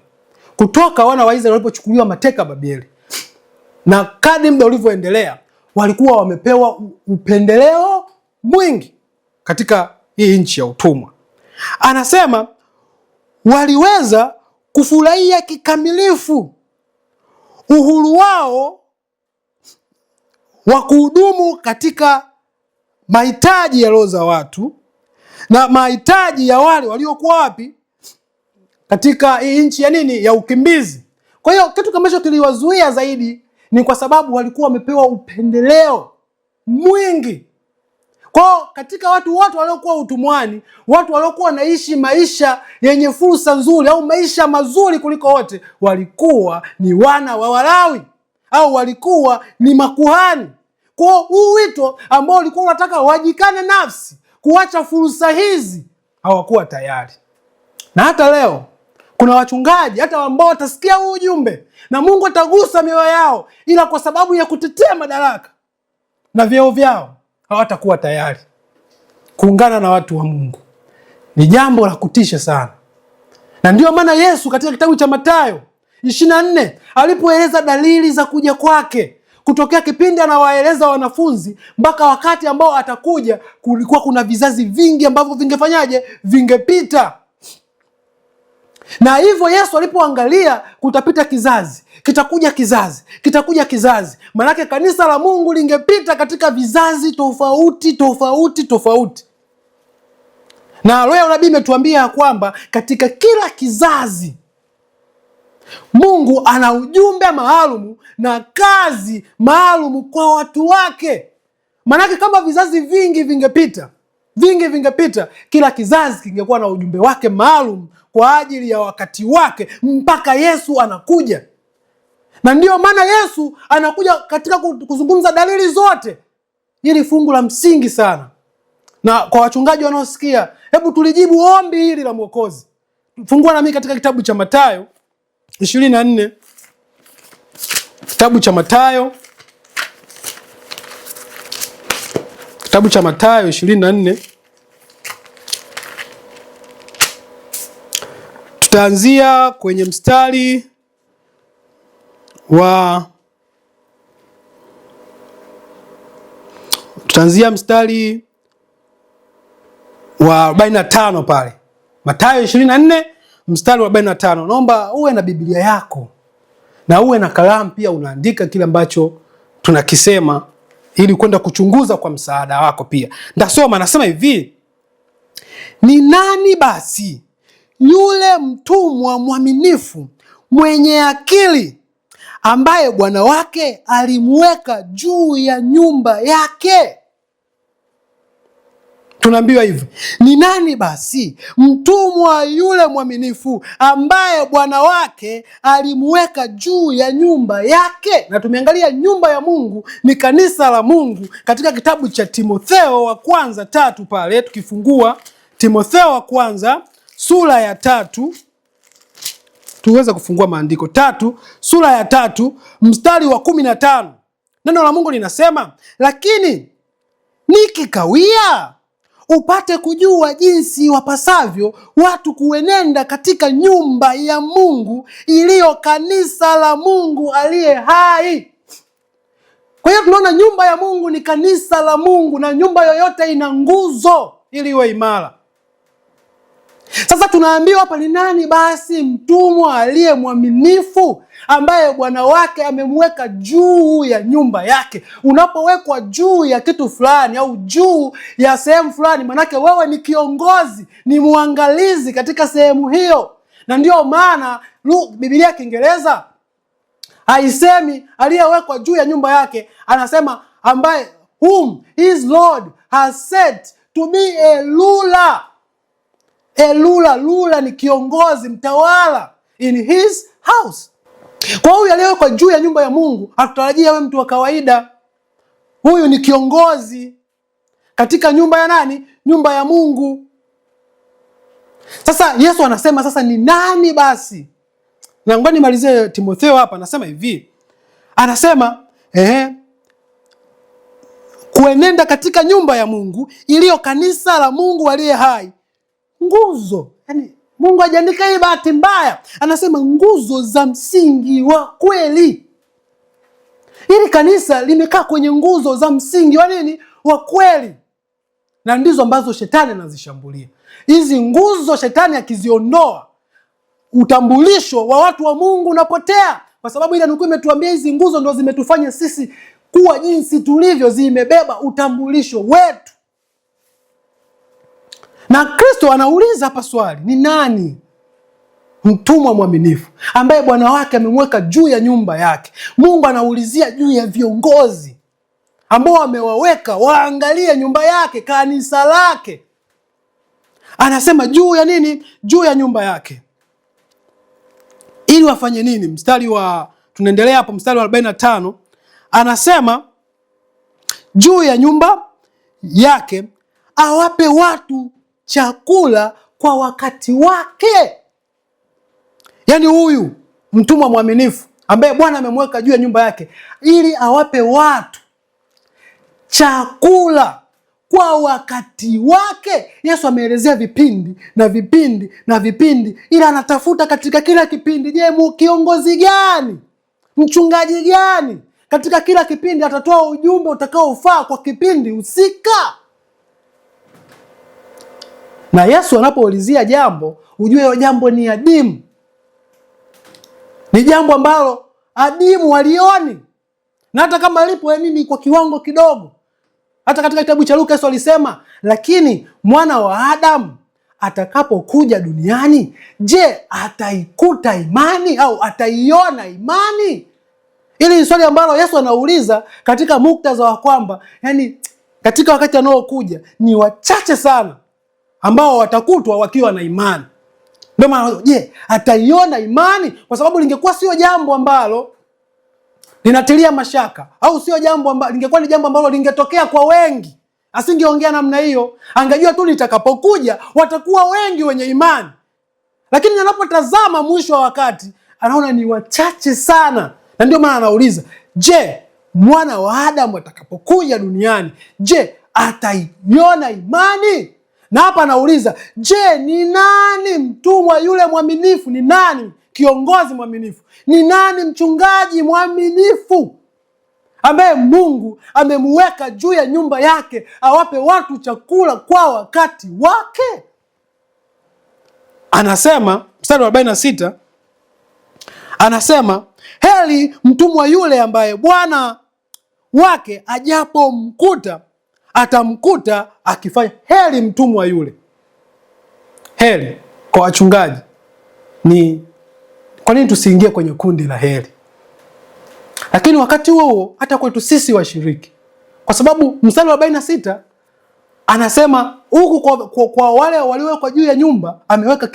kutoka wana wa Israeli walipochukuliwa mateka Babeli. Na kadri muda ulivyoendelea, walikuwa wamepewa upendeleo mwingi katika hii nchi ya utumwa. Anasema waliweza kufurahia kikamilifu uhuru wao wa kuhudumu katika mahitaji ya roho za watu na mahitaji ya wale waliokuwa wapi? Katika hii nchi ya nini? Ya ukimbizi. Kwa hiyo kitu ambacho kiliwazuia zaidi ni kwa sababu walikuwa wamepewa upendeleo mwingi. Kwa katika watu wote waliokuwa utumwani, watu waliokuwa wanaishi maisha yenye fursa nzuri au maisha mazuri kuliko wote walikuwa ni wana wa Walawi au walikuwa ni makuhani. Kwa huu wito ambao ulikuwa unataka wajikane nafsi, kuacha fursa hizi, hawakuwa tayari. Na hata leo Kuna wachungaji hata ambao watasikia huu ujumbe na Mungu atagusa mioyo yao, ila kwa sababu ya kutetea madaraka na vyeo vyao hawatakuwa tayari kuungana na watu wa Mungu. Ni jambo la kutisha sana. Na ndio maana Yesu katika kitabu cha Mathayo 24 alipoeleza dalili za kuja kwake, kutokea kipindi anawaeleza wanafunzi mpaka wakati ambao atakuja, kulikuwa kuna vizazi vingi ambavyo vingefanyaje? Vingepita. Na hivyo Yesu alipoangalia kutapita kizazi, kitakuja kizazi, kitakuja kizazi, manake kanisa la Mungu lingepita katika vizazi tofauti tofauti tofauti. Na roho ya unabii imetuambia kwamba katika kila kizazi Mungu ana ujumbe maalumu na kazi maalumu kwa watu wake. Manake kama vizazi vingi vingepita, kila kizazi kingekuwa na ujumbe wake maalum kwa ajili ya wakati wake mpaka Yesu anakuja. Na ndiyo maana Yesu anakuja katika kuzungumza dalili zote. Hili fungu la msingi sana. Na kwa wachungaji wanaosikia, hebu tulijibu ombi hili la Mwokozi. Fungua nami katika kitabu cha Mathayo 24. Kitabu cha Mathayo 24. Tutaanzia kwenye mstari wa wa 45 pale. Mathayo 24 mstari wa 45. Naomba uwe na Biblia yako na uwe na kalamu pia, unaandika kile ambacho tunakisema ili kwenda kuchunguza kwa msaada wako pia. Ndasoma, nasema hivi: ni nani basi yule mtumwa mwaminifu mwenye akili ambaye bwana wake alimweka juu ya nyumba yake? Tunaambiwa hivi, ni nani basi mtumwa yule mwaminifu ambaye bwana wake alimweka juu ya nyumba yake? Na tumeangalia nyumba ya Mungu ni kanisa la Mungu katika kitabu cha Timotheo wa kwanza 3 pale. Tukifungua Timotheo wa kwanza sura ya 3, tuweza kufungua maandiko 3, sura ya 3 mstari wa 15. Neno la Mungu linasema, lakini nikikawia upate kujua jinsi wapasavyo watu kuenenda katika nyumba ya Mungu iliyo kanisa la Mungu aliye hai. Kwa hiyo tunaona nyumba ya Mungu ni kanisa la Mungu, na nyumba yoyote ina nguzo ili iwe imara. Sasa tunaambiwa hapa, ni nani basi mtumwa aliye mwaminifu ambaye bwana wake amemweka juu ya nyumba yake? Unapowekwa juu ya kitu fulani au juu ya sehemu fulani, manake wewe ni kiongozi, ni muangalizi katika sehemu hiyo. Na ndio maana Biblia ya Kiingereza haisemi aliyewekwa juu ya nyumba yake, anasema ambaye whom his Lord has set to be a ruler. Lula ni kiongozi, mtawala in his house. Kwa huyu aliyewekwa juu ya nyumba ya Mungu, hatutarajia awe mtu wa kawaida. Huyu ni kiongozi katika nyumba ya nani? Nyumba ya Mungu. Sasa Yesu anasema sasa ni nani basi? Na ngoja nimalizie Timotheo hapa, anasema hivi. Anasema kuenenda katika nyumba ya Mungu iliyo kanisa la Mungu aliye hai. Nguzo, yani Mungu hajaandika hii bahati mbaya, anasema nguzo za msingi wa kweli. Hili kanisa limekaa kwenye nguzo za msingi wa nini? Wa kweli. Na ndizo ambazo shetani anazishambulia. Hizi nguzo shetani akiziondoa, utambulisho wa watu wa Mungu unapotea, kwa sababu ile nukuu imetuambia hizi nguzo ndo zimetufanya sisi kuwa jinsi tulivyo, zimebeba utambulisho wetu. Na Kristo anauliza hapa swali, ni nani mtumwa mwaminifu ambaye bwana wake amemweka juu ya nyumba yake? Mungu anaulizia juu ya viongozi ambao amewaweka waangalie nyumba yake, kanisa lake. Anasema juu ya nini? Juu ya nyumba yake. Ili wafanye nini? Tunaendelea hapo mstari wa 45. Anasema juu ya nyumba yake awape watu chakula kwa wakati wake. Yaani huyu mtumwa mwaminifu ambaye Bwana amemweka juu ya nyumba yake ili awape watu chakula kwa wakati wake. Yesu ameelezea vipindi na vipindi na vipindi, ila anatafuta katika kila kipindi, je, kiongozi gani, mchungaji gani katika kila kipindi atatoa ujumbe utakaofaa kwa kipindi husika. Na Yesu anapoulizia jambo, ujue hiyo jambo ni adimu, ni jambo ambalo adimu walioni, na hata kama lipo nini kwa kiwango kidogo. Hata katika kitabu cha Luka Yesu alisema, lakini mwana wa Adamu atakapokuja duniani, je, ataikuta imani au ataiona imani? Hili ni swali ambalo Yesu anauliza katika muktadha wa kwamba yani katika wakati anaokuja ni wachache sana ambao watakutwa wakiwa na imani. Ndio maana je, ataiona imani? Kwa sababu lingekuwa sio jambo ambalo linatilia mashaka, au sio jambo ambalo lingekuwa ni jambo ambalo lingetokea kwa wengi, asingeongea namna hiyo. Angejua tu litakapokuja watakuwa wengi wenye imani. Lakini anapotazama mwisho wa wakati anaona ni wachache sana. Na ndio maana anauliza, je, mwana wa Adamu atakapokuja duniani, je, ataiona imani? Na hapa anauliza, je, ni nani mtumwa yule mwaminifu? Ni nani kiongozi mwaminifu? Ni nani mchungaji mwaminifu ambaye Mungu amemweka juu ya nyumba yake awape watu chakula kwa wakati wake? Anasema mstari wa 46, anasema, heri mtumwa yule ambaye bwana wake ajapomkuta atamkuta akifanya. Heri mtumwa yule. Heri kwa wachungaji ni kwa nini tusiingie kwenye kundi la heri? Lakini wakati huo hata kwetu sisi washiriki, kwa sababu mstari wa 46 anasema huku kwa wale waliowekwa juu ya nyumba ameweka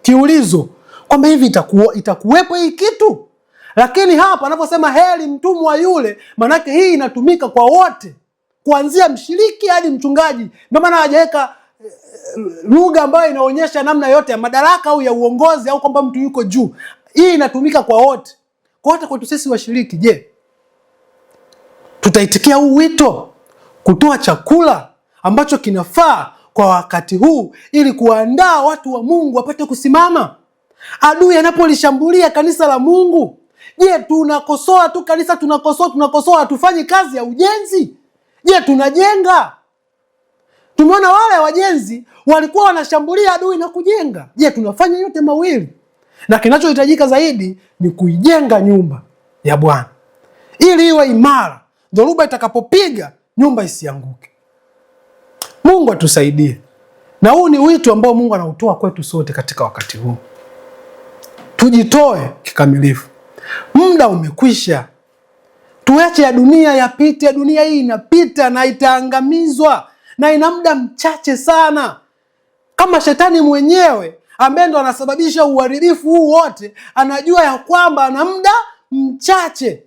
kiulizo kwamba hivi itakuwepo hii kitu. Lakini hapa anaposema heri mtumwa yule, manake hii inatumika kwa wote, kuanzia mshiriki hadi mchungaji. Ndio maana hajaweka lugha ambayo inaonyesha namna yote ya madaraka au ya uongozi au kwamba mtu yuko juu. Hii inatumika kwa wote. Kwa hata kwetu sisi washiriki, je, tutaitikia huu wito kutoa chakula ambacho kinafaa kwa wakati huu ili kuandaa watu wa Mungu wapate kusimama adui anapolishambulia kanisa la Mungu? Je, tunakosoa tu kanisa, tunakosoa, hatufanyi kazi ya ujenzi? Je, tunajenga? Tumeona wale wajenzi walikuwa wanashambulia adui na kujenga. Je, tunafanya yote mawili? Na kinachohitajika zaidi ni kuijenga nyumba ya Bwana ili iwe imara, dhoruba itakapopiga nyumba isianguke. Mungu atusaidie. Na huu ni wito ambao Mungu anautoa kwetu sote katika wakati huu. Tujitoe kikamilifu. Muda umekwisha. Tuache ya dunia yapite. Dunia hii inapita na itaangamizwa na ina muda mchache sana. Kama shetani mwenyewe ambaye ndo anasababisha uharibifu huu wote anajua ya kwamba ana muda mchache,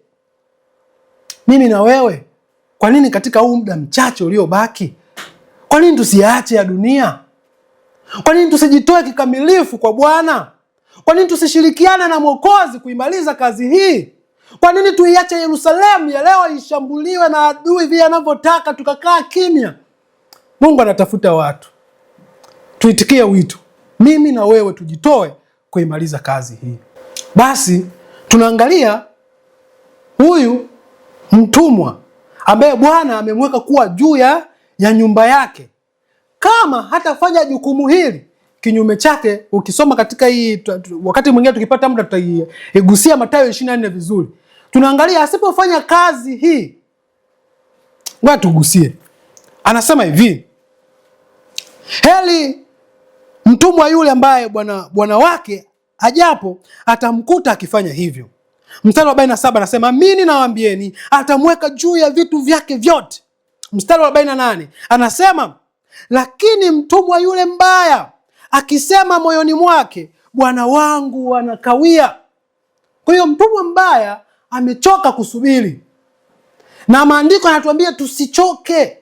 mimi na wewe, kwa nini katika huu muda mchache uliobaki, kwa nini tusiache ya dunia? Kwa nini tusijitoe kikamilifu kwa Bwana? Kwa nini tusishirikiane na Mwokozi kuimaliza kazi hii? Kwa nini tuiache Yerusalemu ya leo ishambuliwe na adui vile anavyotaka tukakaa kimya? Mungu anatafuta watu. Tuitikie wito. Mimi na wewe tujitoe kuimaliza kazi hii. Basi tunaangalia huyu mtumwa ambaye Bwana amemweka kuwa juu ya nyumba yake. Kama hatafanya jukumu hili, kinyume chake, ukisoma katika hii, wakati mwingine tukipata muda tutaigusia Mathayo 24 vizuri. Tunaangalia asipofanya kazi hii, ngoja tugusie. Anasema hivi, heri mtumwa yule ambaye bwana wake ajapo atamkuta akifanya hivyo. Mstari wa 47 anasema, amini nawaambieni atamweka juu ya vitu vyake vyote. Mstari wa 48 anasema, lakini mtumwa yule mbaya akisema moyoni mwake, bwana wangu anakawia. Kwa hiyo mtumwa mbaya amechoka kusubiri, na maandiko yanatuambia tusichoke,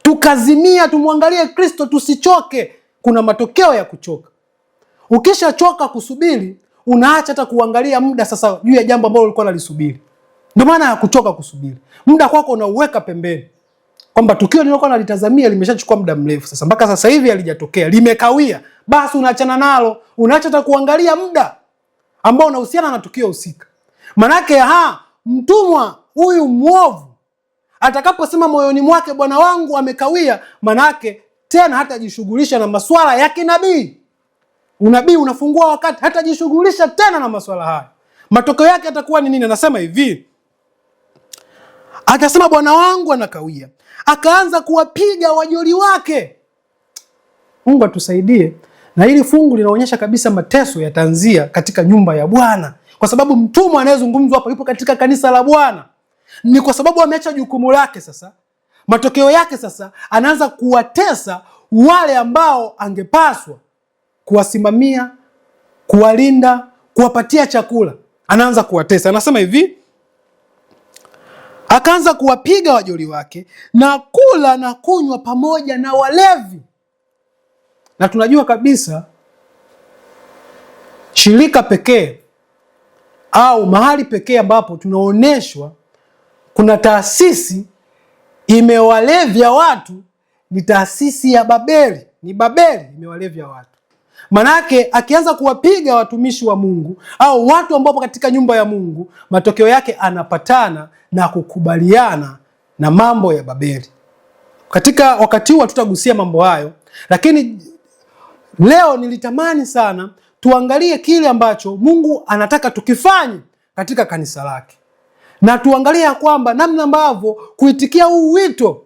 tukazimia, tumwangalie Kristo, tusichoke. Kuna matokeo ya kuchoka. Ukishachoka kusubiri, unaacha hata kuangalia muda sasa juu ya jambo ambalo ulikuwa unalisubiri. Ndio maana ya kuchoka kusubiri. Muda kwako unauweka pembeni. Kwamba tukio nilikuwa nalitazamia limeshachukua muda mrefu sasa, mpaka sasa hivi halijatokea, limekawia. Basi unaachana nalo, unaacha hata kuangalia muda ambao unahusiana na tukio husika. Manake mtumwa huyu mwovu atakaposema moyoni mwake bwana wangu amekawia, manake tena hatajishughulisha na masuala ya kinabii. Unabii unafungua wakati, hatajishughulisha tena na masuala haya. Matokeo yake atakuwa ni nini? Anasema hivi, akasema bwana wangu anakawia, akaanza kuwapiga wajoli wake. Mungu atusaidie. Na hili fungu linaonyesha kabisa mateso yataanzia katika nyumba ya Bwana, kwa sababu mtumwa anayezungumzwa hapa yupo katika kanisa la Bwana. Ni kwa sababu ameacha jukumu lake. Sasa matokeo yake sasa anaanza kuwatesa wale ambao angepaswa kuwasimamia, kuwalinda, kuwapatia chakula. Anaanza kuwatesa. Anasema hivi, akaanza kuwapiga wajoli wake na kula na kunywa pamoja na walevi. Na tunajua kabisa shirika pekee au mahali pekee ambapo tunaoneshwa kuna taasisi imewalevya watu ni taasisi ya Babeli. Ni Babeli imewalevya watu. Manake akianza kuwapiga watumishi wa Mungu au watu ambao katika nyumba ya Mungu, matokeo yake anapatana na kukubaliana na mambo ya Babeli. Katika wakati huu hatutagusia mambo hayo, lakini leo nilitamani sana tuangalie kile ambacho Mungu anataka tukifanye katika kanisa lake. Na tuangalie ya kwamba namna ambavyo kuitikia huu wito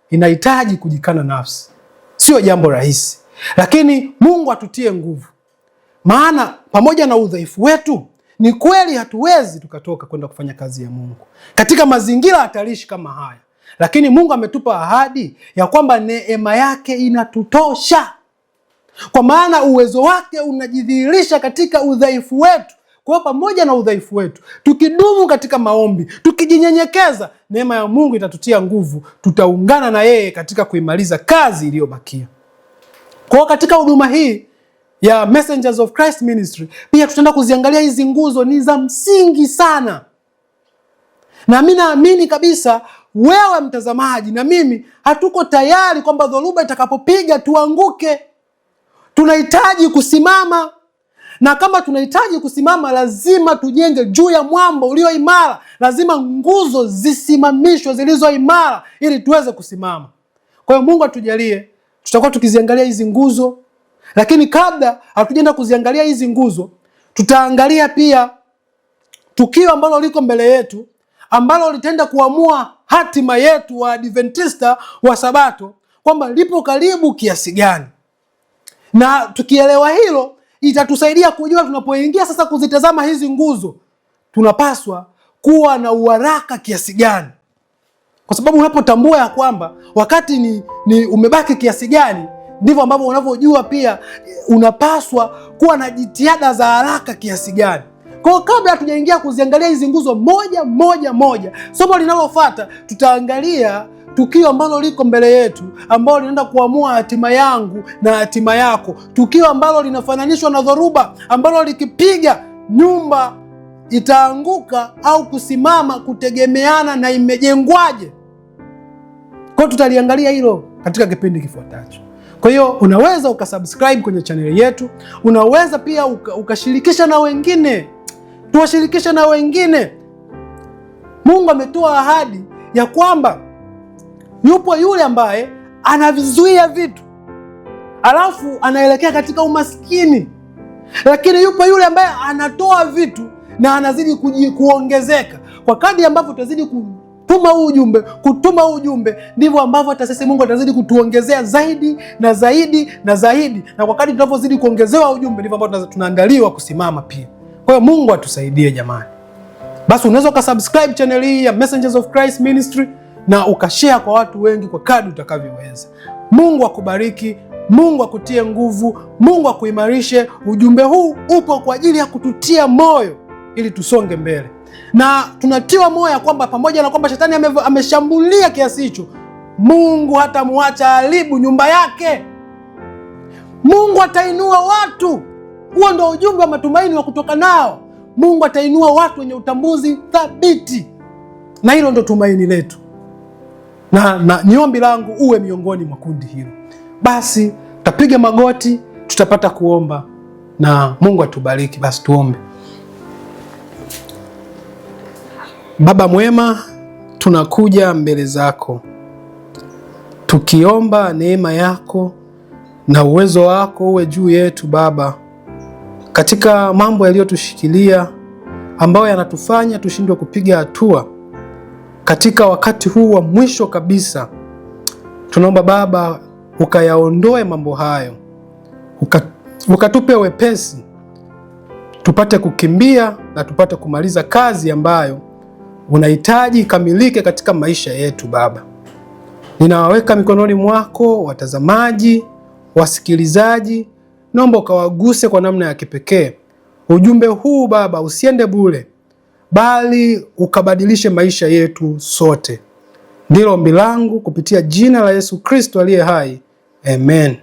inahitaji kujikana nafsi. Sio jambo rahisi, lakini Mungu atutie nguvu. Maana pamoja na udhaifu wetu, ni kweli hatuwezi tukatoka kwenda kufanya kazi ya Mungu katika mazingira hatarishi kama haya. Lakini Mungu ametupa ahadi ya kwamba neema yake inatutosha. Kwa maana uwezo wake unajidhihirisha katika udhaifu wetu. Kwa pamoja na udhaifu wetu, tukidumu katika maombi, tukijinyenyekeza, neema ya Mungu itatutia nguvu. Tutaungana na yeye katika kuimaliza kazi iliyobakia. Kwa katika huduma hii ya Messengers of Christ Ministry, pia tutaenda kuziangalia hizi nguzo. Ni za msingi sana. Na mimi naamini kabisa wewe mtazamaji na mimi hatuko tayari kwamba dhoruba itakapopiga tuanguke. Tunahitaji kusimama. Na kama tunahitaji kusimama, lazima tujenge juu ya mwamba ulio imara. Lazima nguzo zisimamishwe zilizo imara ili tuweze kusimama. Kwa hiyo Mungu atujalie, tutakuwa tukiziangalia hizi nguzo. Lakini kabla hatujaenda kuziangalia hizi nguzo, tutaangalia pia tukio ambalo liko mbele yetu, ambalo litaenda kuamua hatima yetu wa Adventista wa Sabato, kwamba lipo karibu kiasi gani. Na tukielewa hilo, itatusaidia kujua tunapoingia sasa kuzitazama hizi nguzo, tunapaswa kuwa na uharaka kiasi gani. Kwa sababu unapotambua ya kwamba wakati ni umebaki kiasi gani, ndivyo ambavyo unavyojua pia unapaswa kuwa na jitihada za haraka kiasi gani. Kwa kabla hatujaingia kuziangalia hizi nguzo moja, somo linalofuata tutaangalia tukio ambalo liko mbele yetu, ambalo linaenda kuamua hatima yangu na hatima yako. Tukio ambalo linafananishwa na dhoruba, ambalo likipiga nyumba itaanguka au kusimama kutegemeana na imejengwaje. Kwa tutaliangalia hilo katika kipindi kifuatacho. Kwa hiyo unaweza ukasubscribe kwenye channel yetu, unaweza pia ukashirikisha na wengine. Tuwashirikishe na wengine. Mungu ametoa ahadi ya kwamba yupo yule ambaye anavizuia vitu alafu anaelekea katika umaskini, lakini yupo yule ambaye anatoa vitu na anazidi kuongezeka. Kwa kadri ambavyo tutazidi kutuma huu ujumbe, ndivyo ambavyo hata sisi Mungu atazidi kutuongezea zaidi na zaidi na zaidi. Na kwa kadri tunavyozidi kuongezewa ujumbe, ndivyo ambavyo tunaandaliwa kusimama pia. Kwa hiyo Mungu atusaidie jamani. Basi unaweza ukasubscribe channel hii ya Messengers of Christ Ministry na ukashare kwa watu wengi kwa kadri utakavyoweza. Mungu akubariki, Mungu akutie nguvu, Mungu akuimarishe. Ujumbe huu upo kwa ajili ya kututia moyo ili tusonge mbele. Na tunatiwa moyo kwamba pamoja na kwamba shetani ameshambulia kiasi hicho, Mungu hatamwacha haribu nyumba yake. Mungu atainua watu Huo ndio ujumbe wa matumaini wa kutoka nao. Mungu atainua watu wenye utambuzi thabiti, na hilo ndio tumaini letu, na ni ombi langu uwe miongoni mwa kundi hilo. Basi tutapiga magoti, tutapata kuomba na Mungu atubariki. Basi tuombe. Baba mwema, tunakuja mbele zako tukiomba neema yako na uwezo wako uwe juu yetu Baba, katika mambo yaliyotushikilia ambayo yanatufanya tushindwe kupiga hatua katika wakati huu wa mwisho kabisa. Tunaomba Baba ukayaondoe mambo hayo, ukatupe wepesi, tupate kukimbia na tupate kumaliza kazi ambayo unahitaji ikamilike katika maisha yetu. Baba, ninawaweka mikononi mwako watazamaji, wasikilizaji, naomba ukawaguse kwa namna ya kipekee. Ujumbe huu Baba usiende bure, bali ukabadilishe maisha yetu sote. Ndilo ombi langu kupitia jina la Yesu Kristo aliye hai. Amen.